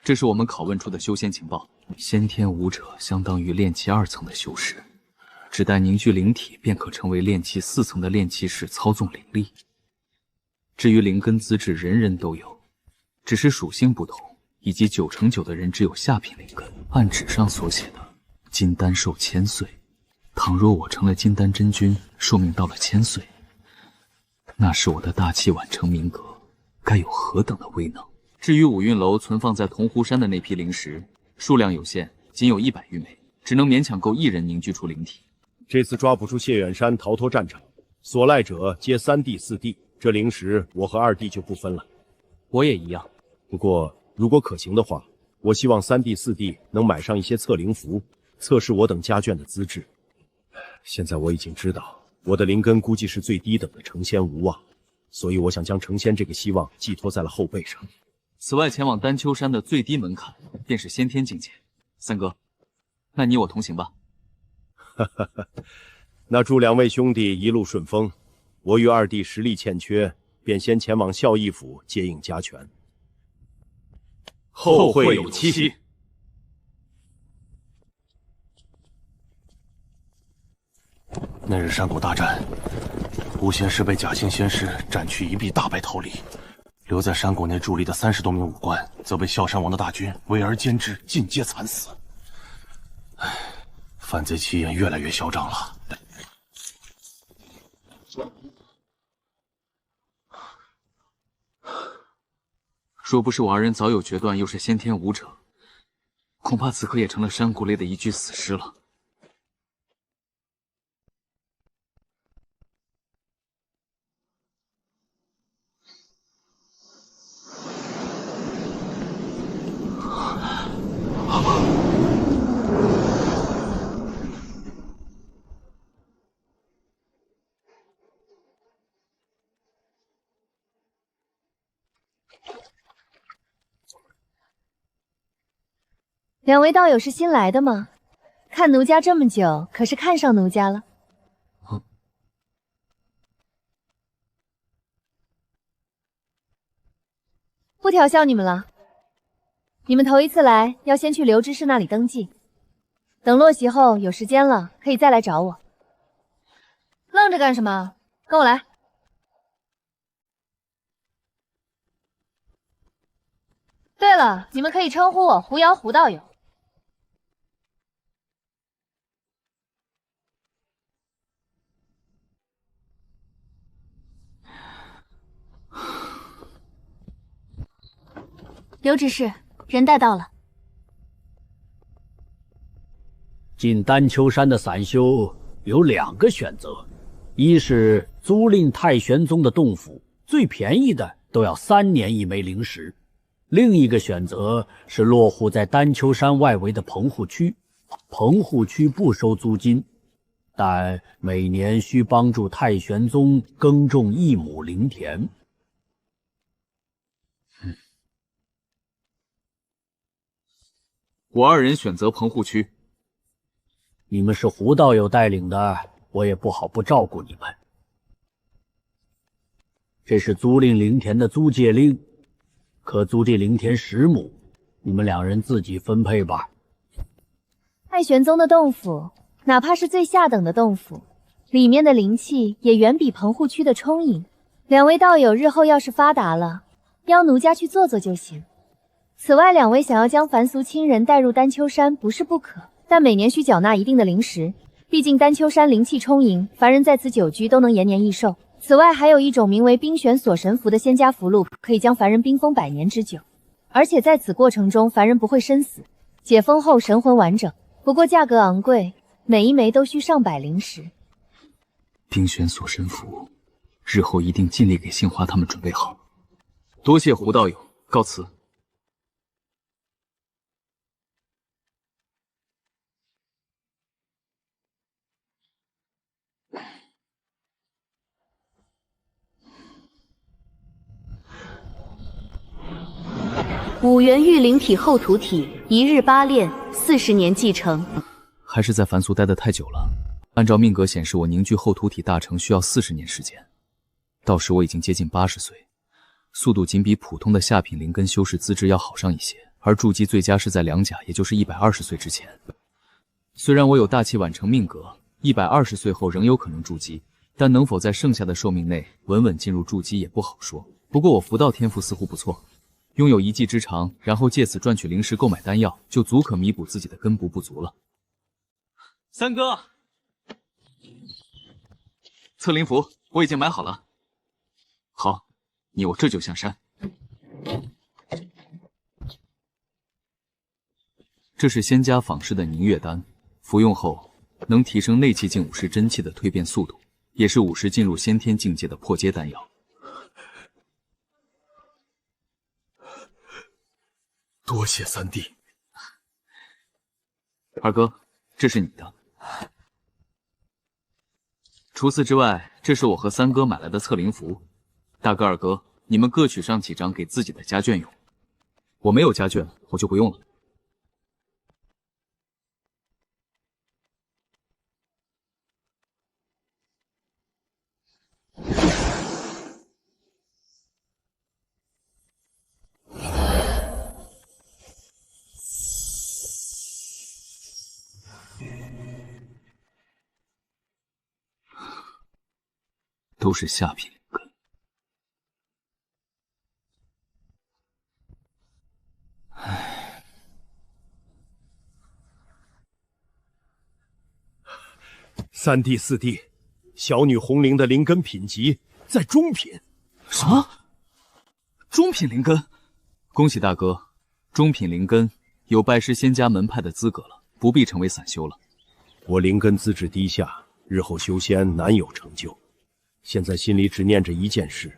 这是我们拷问出的修仙情报。先天武者相当于炼气2层的修士，只待凝聚灵体，便可成为炼气4层的炼气士，操纵灵力。至于灵根资质，人人都有，只是属性不同，以及9成9的人只有下品灵根。按纸上所写的，金丹寿1000岁。倘若我成了金丹真君，寿命到了1000岁，那是我的大器晚成名阁该有何等的威能。至于五运楼存放在铜湖山的那批灵石，数量有限，仅有100余枚，只能勉强够1人凝聚出灵体。这次抓捕出谢远山，逃脱战场，所赖者皆3弟4弟，这灵石我和2弟就不分了。我也一样。不过如果可行的话，我希望3弟4弟能买上一些测灵符，测试我等家眷的资质。现在我已经知道，我的灵根估计是最低等的成仙无望，所以我想将成仙这个希望寄托在了后背上。此外，前往丹丘山的最低门槛便是先天境界。三哥，那你我同行吧。哈哈哈，那祝2位兄弟一路顺风。我与2弟实力欠缺，便先前往孝义府接应家权。后会有期。那日山谷大战，巫仙师被假性仙师斩去一臂，大败逃离。留在山谷内伫立的30多名武官，则被啸山王的大军围而歼之，尽皆惨死。唉，反贼气焰越来越嚣张了。若不是我2人早有决断，又是先天武者，恐怕此刻也成了山谷里的一具死尸了。两位道友是新来的吗？看奴家这么久，可是看上奴家了？不调笑你们了。你们头一次来，要先去刘知事那里登记。等落席后有时间了，可以再来找我。愣着干什么？跟我来。对了，你们可以称呼我胡瑶胡道友。刘执事，人带到了。进丹丘山的散修有2个选择，一是租赁太玄宗的洞府，最便宜的都要3年1枚灵石；另一个选择是落户在丹丘山外围的棚户区，棚户区不收租金，但每年需帮助太玄宗耕种1亩灵田。我2人选择棚户区。你们是胡道友带领的，我也不好不照顾你们。这是租赁灵田的租借令，可租这灵田10亩，你们2人自己分配吧。太玄宗的洞府，哪怕是最下等的洞府，里面的灵气也远比棚户区的充盈。两位道友日后要是发达了，邀奴家去坐坐就行。此外，两位想要将凡俗亲人带入丹丘山，不是不可，但每年需缴纳一定的灵石。毕竟丹丘山灵气充盈，凡人在此久居都能延年益寿。此外，还有一种名为冰玄锁神符的仙家符箓，可以将凡人冰封100年之久。而且在此过程中，凡人不会身死，解封后神魂完整。不过价格昂贵，每一枚都需上百灵石。冰玄锁神符，日后一定尽力给杏花他们准备好。多谢胡道友，告辞。5元玉灵体后土体，1日8炼，40年继承。还是在凡俗待得太久了。按照命格显示，我凝聚后土体大成需要40年时间，到时我已经接近80岁，速度仅比普通的下品灵根修士资质要好上一些。而筑基最佳是在2甲，也就是120岁之前。虽然我有大器晚成命格，120岁后仍有可能筑基，但能否在剩下的寿命内稳稳进入筑基也不好说。不过我符道天赋似乎不错。拥有一技之长，然后借此赚取灵石购买丹药，就足可弥补自己的根部不足了。三哥，测灵符我已经买好了。好，你我这就下山。这是仙家仿制的凝月丹，服用后能提升内气境50真气的蜕变速度，也是50进入先天境界的破阶丹药。多谢三弟。二哥，这是你的。除此之外，这是我和三哥买来的测灵符。大哥、二哥，你们各取上几张给自己的家眷用。我没有家眷，我就不用了。都是下品灵根。唉，三弟四弟，小女红灵的灵根品级在中品。什么？中品灵根？恭喜大哥，中品灵根有拜师仙家门派的资格了，不必成为散修了。我灵根资质低下，日后修仙难有成就。现在心里只念着一件事，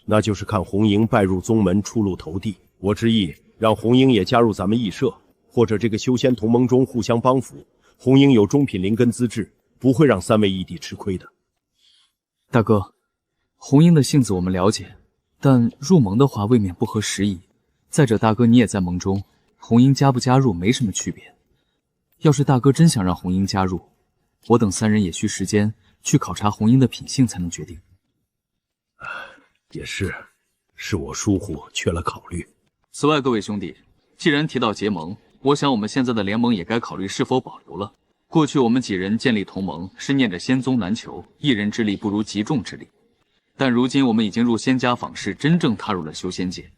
那就是看红英拜入宗门，出路投地。我之意，让红英也加入咱们义社，或者这个修仙同盟中互相帮扶。红英有中品灵根资质，不会让3位义弟吃亏的。大哥，红英的性子我们了解，但入盟的话未免不合时宜。再者，大哥你也在盟中，红英加不加入没什么区别。要是大哥真想让红英加入，我等三人也需时间去考察红英的品性才能决定。也是，是我疏忽，缺了考虑。此外，各位兄弟，既然提到结盟，我想我们现在的联盟也该考虑是否保留了。过去我们几人建立同盟，是念着仙宗难求，一人之力不如集众之力。但如今我们已经入仙家访视，真正踏入了修仙界，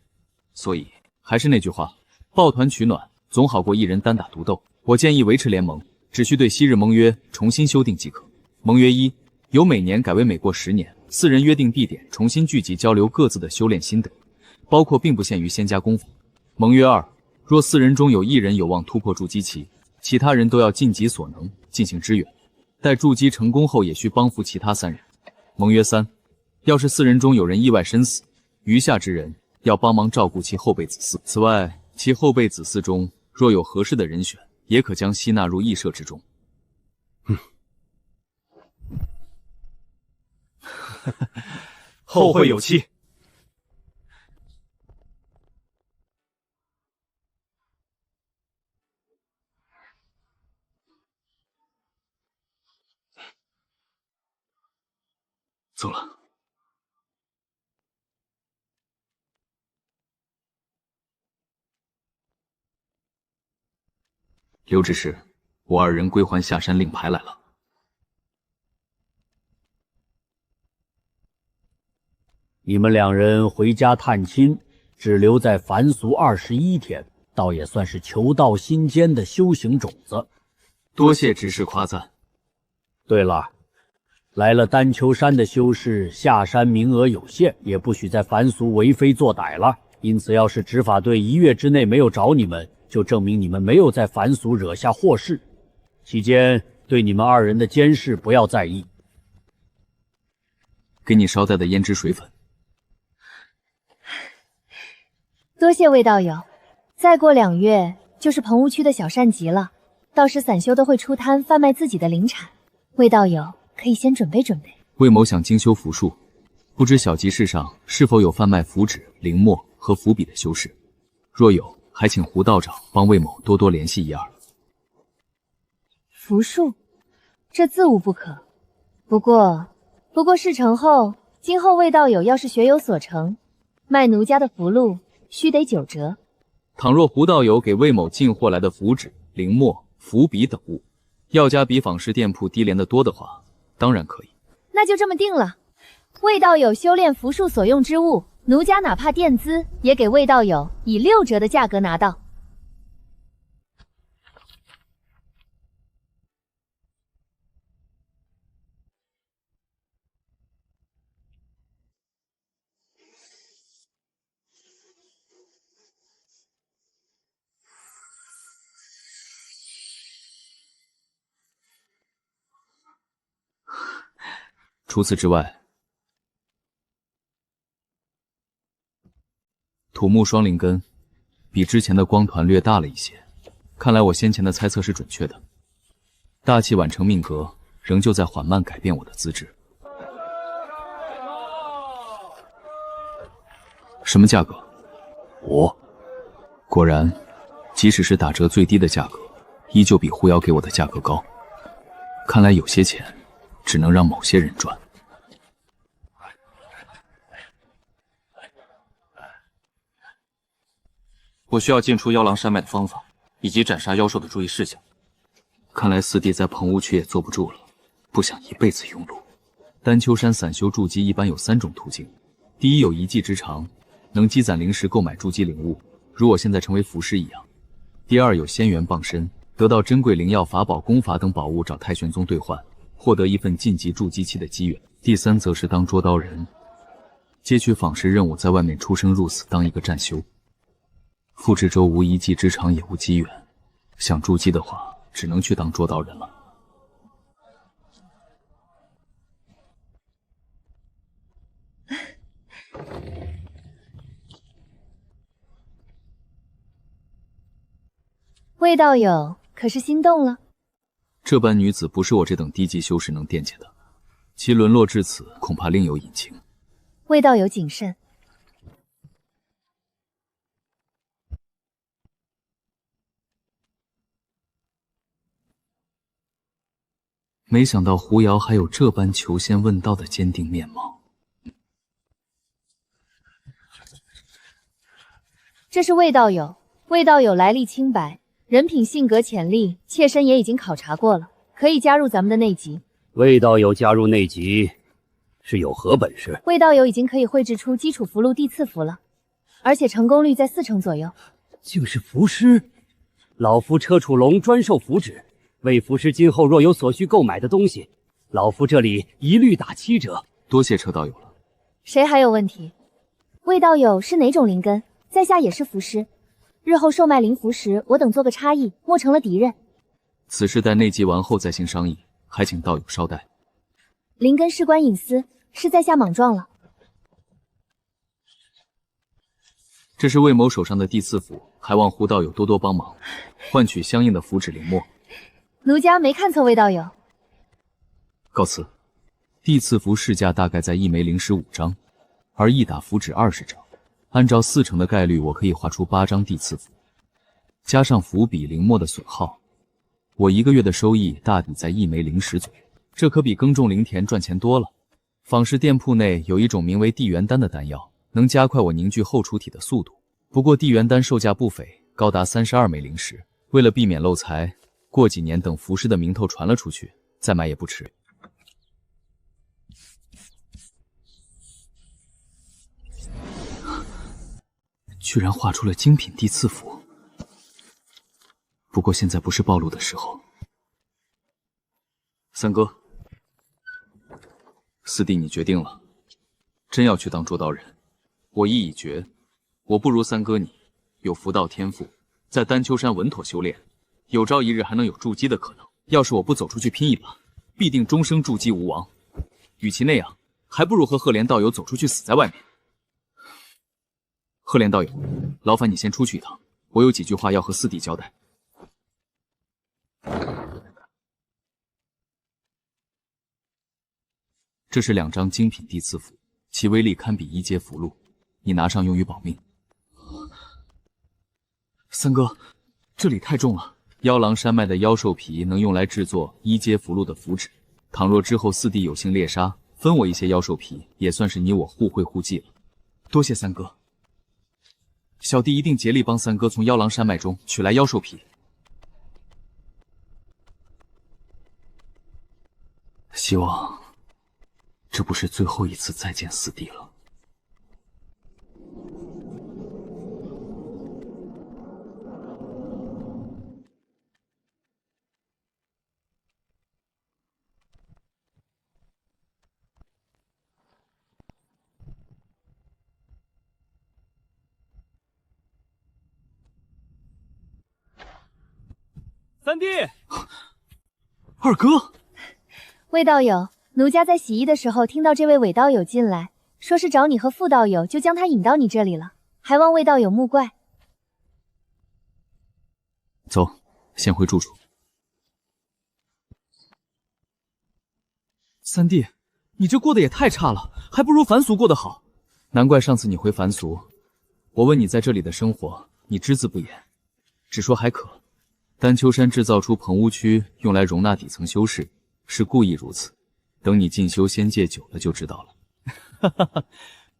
所以还是那句话，抱团取暖总好过一人单打独斗。我建议维持联盟，只需对昔日盟约重新修订即可。盟约1，由每年改为每过10年，4人约定地点重新聚集交流各自的修炼心得，包括并不限于仙家功法。盟约2，若4人中有1人有望突破筑基期，其他人都要尽己所能进行支援，待筑基成功后也需帮扶其他3人。盟约3，要是4人中有人意外身死，余下之人要帮忙照顾其后辈子嗣。此外，其后辈子嗣中若有合适的人选，也可将吸纳入义社之中。后会有期。走了。刘执事，我二人归还下山令牌来了。你们2人回家探亲，只留在凡俗21天，倒也算是求道心坚的修行种子。多谢执事夸赞。对了，来了丹丘山的修士下山名额有限，也不许在凡俗为非作歹了。因此，要是执法队1月之内没有找你们，就证明你们没有在凡俗惹下祸事。期间对你们2人的监视不要在意。给你捎带的胭脂水粉。多谢魏道友，再过2月就是棚屋区的小善集了，到时散修都会出摊贩卖自己的灵产，魏道友可以先准备准备。魏某想精修符术，不知小集市上是否有贩卖符纸、灵墨和符笔的修士？若有，还请胡道长帮魏某多多联系1、2。符术，这自无不可。不过事成后，今后魏道友要是学有所成，卖奴家的符箓须得9折。倘若胡道友给魏某进货来的符纸、灵墨、符笔等物，要价比坊市店铺低廉的多的话，当然可以。那就这么定了。魏道友修炼符术所用之物，奴家哪怕垫资，也给魏道友以6折的价格拿到。除此之外，土木双灵根比之前的光团略大了一些，看来我先前的猜测是准确的。大器晚成命格仍旧在缓慢改变我的资质。什么价格？5。果然，即使是打折最低的价格，依旧比狐妖给我的价格高。看来有些钱只能让某些人赚。我需要进出妖狼山脉的方法，以及斩杀妖兽的注意事项。看来四弟在棚屋区也坐不住了，不想一辈子庸碌。丹丘山散修筑基一般有3种途径：第一有一技之长，能积攒灵石购买筑基灵物，如我现在成为符师一样；第二有仙缘傍身，得到珍贵灵药、法宝、功法等宝物，找太玄宗兑换，获得一份晋级筑基期的机缘；第三则是当捉刀人，接取访视任务，在外面出生入死，当一个战修。复制州无一技之长，也无机缘，想筑基的话，只能去当捉刀人了。魏道友可是心动了？这般女子不是我这等低级修士能惦记的，其沦落至此，恐怕另有隐情。魏道友谨慎。没想到胡瑶还有这般求仙问道的坚定面貌。这是魏道友，魏道友来历清白，人品性格潜力，妾身也已经考察过了，可以加入咱们的内籍。魏道友加入内籍是有何本事？魏道友已经可以绘制出基础符箓地次符了，而且成功率在40%左右。竟是符师！老夫车楚龙专售符纸，魏符师今后若有所需购买的东西，老夫这里一律打7折。多谢车道友了。谁还有问题？魏道友是哪种灵根？在下也是符师，日后售卖灵符时，我等做个差异，莫成了敌人。此事待内集完后再行商议，还请道友稍待。灵根事关隐私，是在下莽撞了。这是魏某手上的第4符，还望胡道友多多帮忙，换取相应的符纸灵墨。奴家没看错魏道友。告辞。第4符市价大概在1枚灵石5张，而一打符纸20张。按照40%的概率，我可以画出8张第4符，加上符笔灵墨的损耗，我1个月的收益大抵在1枚灵石左右。这可比耕种灵田赚钱多了。仿市店铺内有一种名为地元丹的丹药，能加快我凝聚后出体的速度。不过地元丹售价不菲，高达32枚灵石。为了避免漏财，过几年等符师的名头传了出去，再买也不迟。居然画出了精品第4符，不过现在不是暴露的时候。三哥，四弟你决定了，真要去当捉刀人，我意已决。我不如三哥你，有符道天赋，在丹丘山稳妥修炼，有朝一日还能有筑基的可能。要是我不走出去拼一把，必定终生筑基无王。与其那样，还不如和赫连道友走出去死在外面。赫连道友，劳烦你先出去一趟，我有几句话要和四弟交代。这是2张精品第4符，其威力堪比1阶符箓，你拿上用于保命。三哥，这里太重了。妖狼山脉的妖兽皮能用来制作1阶符箓的符纸，倘若之后四弟有幸猎杀，分我一些妖兽皮，也算是你我互惠互济了。多谢三哥。小弟一定竭力帮三哥从妖狼山脉中取来妖兽皮。希望这不是最后一次再见四弟了。三弟，二哥，魏道友，奴家在洗衣的时候听到这位韦道友进来，说是找你和傅道友，就将他引到你这里了，还望魏道友莫怪。走，先回住处。三弟，你这过得也太差了，还不如凡俗过得好。难怪上次你回凡俗，我问你在这里的生活，你只字不言，只说还可。丹丘山制造出棚屋区用来容纳底层修士，是故意如此。等你进修仙界久了就知道了。哈哈哈，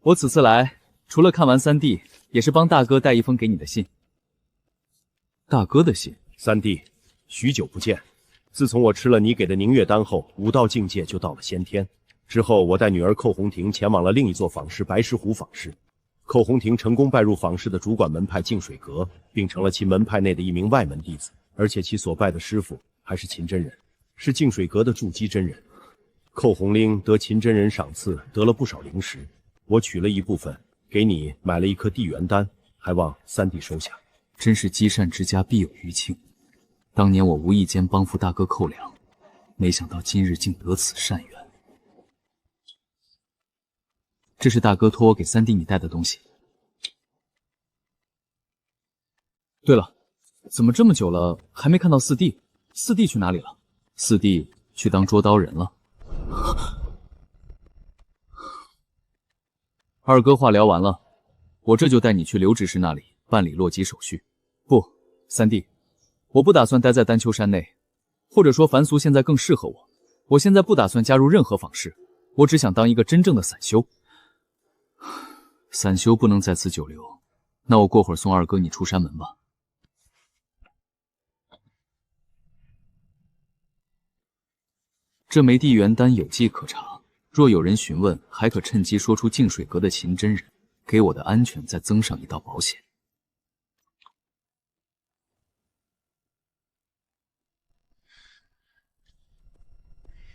我此次来，除了看完三弟，也是帮大哥带一封给你的信。大哥的信？三弟，许久不见。自从我吃了你给的凝月丹后，武道境界就到了先天。之后，我带女儿寇红婷前往了另一座坊市白石湖坊市。寇红婷成功拜入坊市的主管门派净水阁，并成了其门派内的一名外门弟子。而且其所拜的师傅还是秦真人，是净水阁的筑基真人。寇红玲得秦真人赏赐，得了不少灵石，我取了一部分给你买了一颗地元丹，还望三弟收下。真是积善之家必有余庆。当年我无意间帮扶大哥寇良，没想到今日竟得此善缘。这是大哥托我给三弟你带的东西。对了，怎么这么久了还没看到四弟？四弟去哪里了？四弟去当捉刀人了。二哥话聊完了，我这就带你去刘执事那里办理落籍手续。不，三弟，我不打算待在丹丘山内，或者说凡俗现在更适合我。我现在不打算加入任何坊市，我只想当一个真正的散修。散修不能在此久留，那我过会儿送二哥你出山门吧。这枚地元丹有迹可查，若有人询问，还可趁机说出净水阁的秦真人，给我的安全再增上一道保险。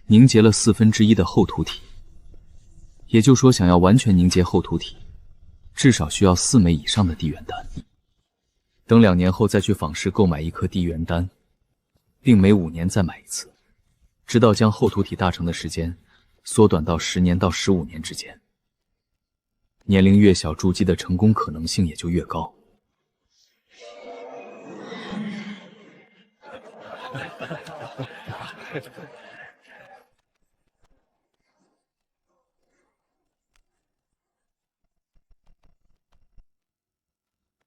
凝结了1/4的后土体，也就是说，想要完全凝结后土体，至少需要4枚以上的地元丹。等2年后再去坊市购买1颗地元丹，并每5年再买一次，直到将后土体大成的时间缩短到10年到15年之间。年龄越小，筑基的成功可能性也就越高。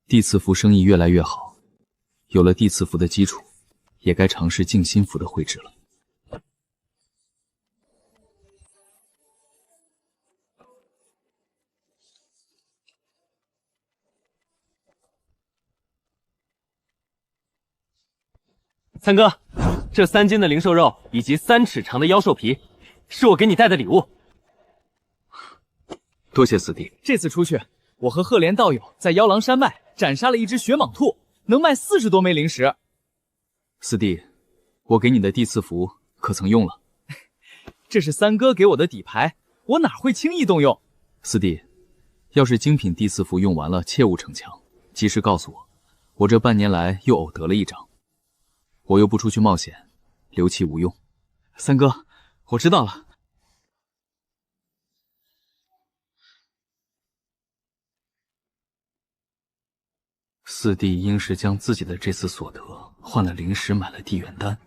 地磁符生意越来越好，有了地磁符的基础，也该尝试静心符的绘制了。三哥，这3斤的灵兽肉以及3尺长的妖兽皮，是我给你带的礼物。多谢四弟。这次出去，我和赫连道友在妖狼山脉斩杀了一只血蟒兔，能卖40多枚灵石。四弟，我给你的地磁符可曾用了？这是三哥给我的底牌，我哪会轻易动用？四弟，要是精品地磁符用完了，切勿逞强，及时告诉我。我这半年来又偶得了一张，我又不出去冒险，留其无用。三哥，我知道了。四弟应是将自己的这次所得换了灵石，买了地元丹。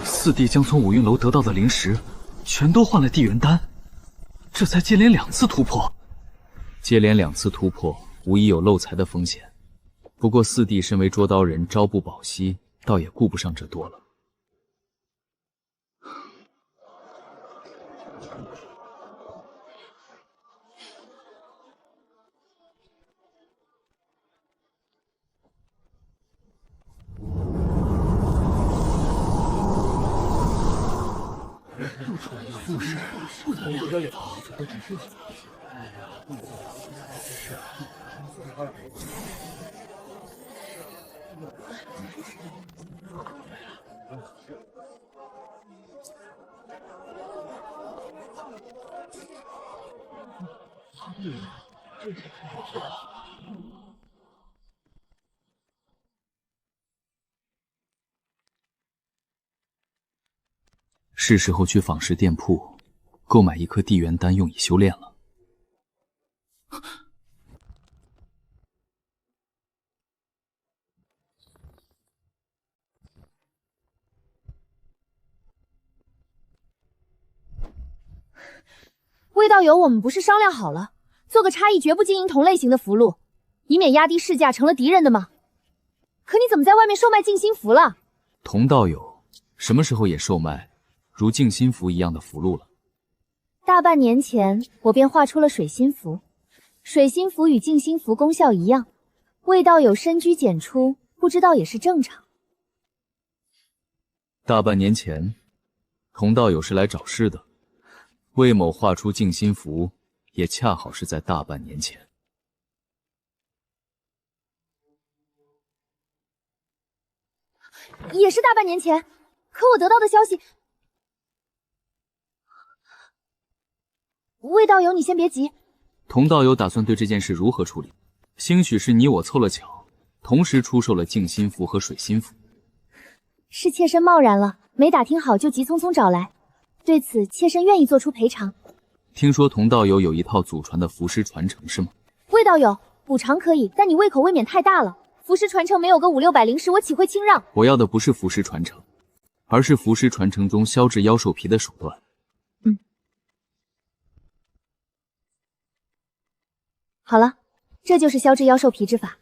四弟将从五运楼得到的灵石全都换了地元丹，这才接连2次突破。接连2次突破，无疑有漏财的风险。不过四弟身为捉刀人，朝不保夕，倒也顾不上这多了。复试不得了，是时候去坊市店铺购买1颗地元丹，用以修炼了。魏道友，我们不是商量好了，做个差异，绝不经营同类型的符箓，以免压低市价成了敌人的吗？可你怎么在外面售卖静心符了？童道友什么时候也售卖如静心符一样的符箓了？大半年前，我便画出了水心符。水心符与静心符功效一样，魏道友深居简出，不知道也是正常。大半年前，童道友是来找事的。魏某画出静心符，也恰好是在大半年前。也是大半年前，可我得到的消息……魏道友，你先别急。童道友打算对这件事如何处理？兴许是你我凑了巧，同时出售了静心符和水心符。是妾身贸然了，没打听好就急匆匆找来。对此，妾身愿意做出赔偿。听说童道友有一套祖传的符师传承，是吗？魏道友，补偿可以，但你胃口未免太大了。符师传承没有个500-600灵石，我岂会轻让？我要的不是符师传承，而是符师传承中削制妖兽皮的手段。好了，这就是消至妖兽皮之法。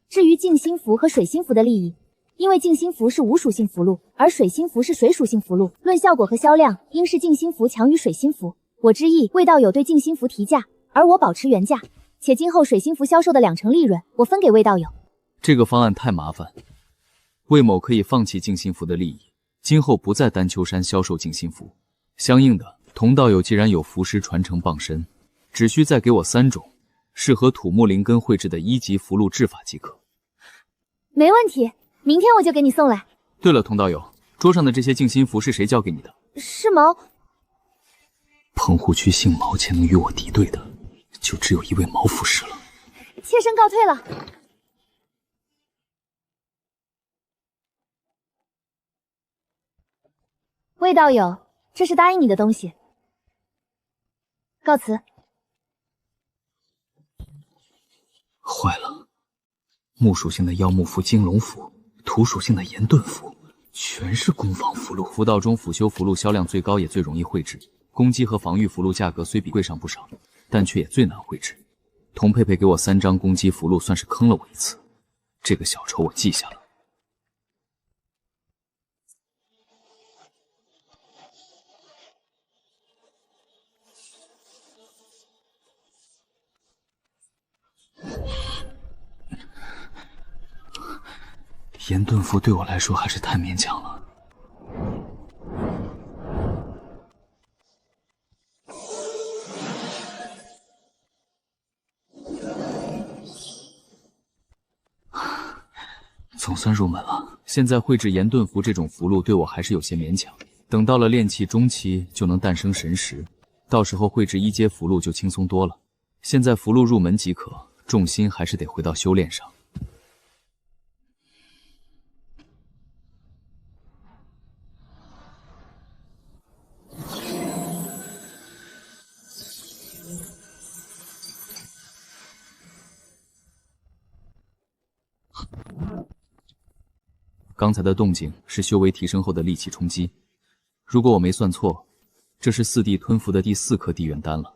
至于静心符和水心符的利益，因为静心符是无属性符箓，而水心符是水属性符箓，论效果和销量，应是静心符强于水心符。我之意，魏道友对静心符提价，而我保持原价，且今后水心符销售的2成利润，我分给魏道友。这个方案太麻烦，魏某可以放弃静心符的利益，今后不在丹丘山销售静心符。相应的，童道友既然有符师传承傍身，只需再给我3种适合土木灵根绘制的1级符箓制法即可。没问题，明天我就给你送来。对了，童道友，桌上的这些静心符是谁交给你的？是毛。棚户区姓毛且能与我敌对的，就只有一位毛符师了。妾身告退了。魏道友，这是答应你的东西。告辞。坏了，木属性的妖木符、金龙符，土属性的岩盾符，全是攻防符箓。符道中辅修符箓销量最高，也最容易绘制。攻击和防御符箓价格虽比贵上不少，但却也最难绘制。童佩佩给我3张攻击符箓，算是坑了我一次，这个小仇我记下了。岩盾符对我来说还是太勉强了。总算入门了。现在绘制岩盾符这种符箓对我还是有些勉强，等到了炼器中期就能诞生神识，到时候绘制1阶符箓就轻松多了。现在符箓入门即可，重心还是得回到修炼上。刚才的动静是修为提升后的戾气冲击，如果我没算错，这是4弟吞服的第4颗地元丹了。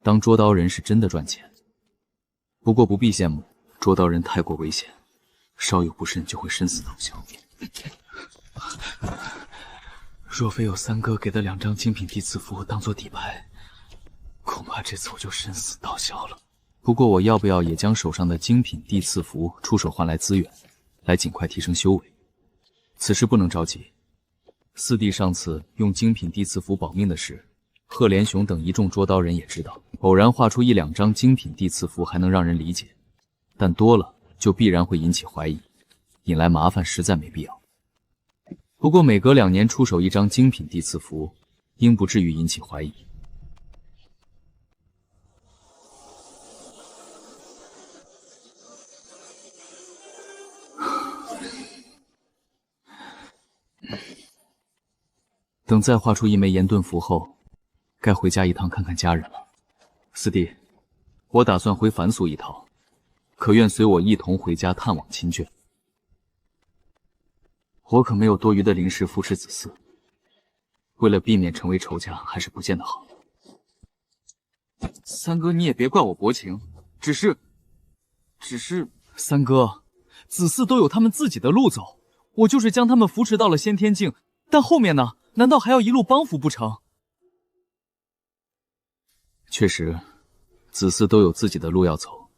当捉刀人是真的赚钱，不过不必羡慕，捉刀人太过危险，稍有不慎就会身死道消。若非有三哥给的2张精品地赐符当做底牌，恐怕这次我就身死道消了。不过我要不要也将手上的精品地赐符出手换来资源，来尽快提升修为？此事不能着急。4弟上次用精品地赐符保命的事，贺连雄等一众捉刀人也知道。偶然画出1、2张精品地赐符还能让人理解，但多了就必然会引起怀疑，引来麻烦实在没必要。不过每隔2年出手1张精品地赐符，应不至于引起怀疑。等再画出1枚岩盾符后，该回家一趟看看家人了。4弟，我打算回凡俗一趟，可愿随我一同回家探望亲眷？我可没有多余的灵石扶持子嗣，为了避免成为仇家，还是不见得好。三哥，你也别怪我薄情，只是，三哥，子嗣都有他们自己的路走，我就是将他们扶持到了先天境，但后面呢？难道还要一路帮扶不成？确实，子嗣都有自己的路要走，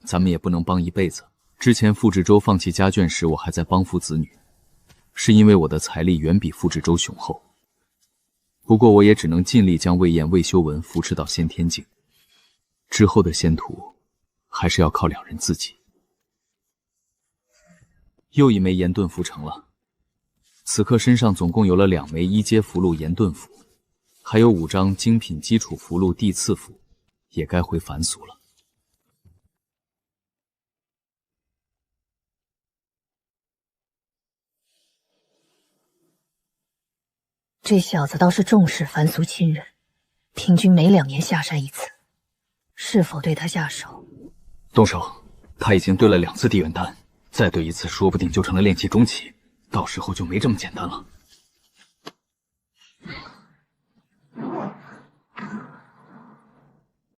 咱们也不能帮一辈子。之前傅志洲放弃家眷时，我还在帮扶子女，是因为我的财力远比傅志洲雄厚。不过我也只能尽力将魏燕、魏修文扶持到先天境，之后的先途还是要靠2人自己。又1枚岩盾符成了。此刻身上总共有了2枚1阶符箓岩盾符，还有5张精品基础符箓地赐符，也该回凡俗了。这小子倒是重视凡俗亲人，平均每2年下山一次，是否对他下手？动手！他已经兑了2次地元丹，再兑1次，说不定就成了炼气中期。到时候就没这么简单了。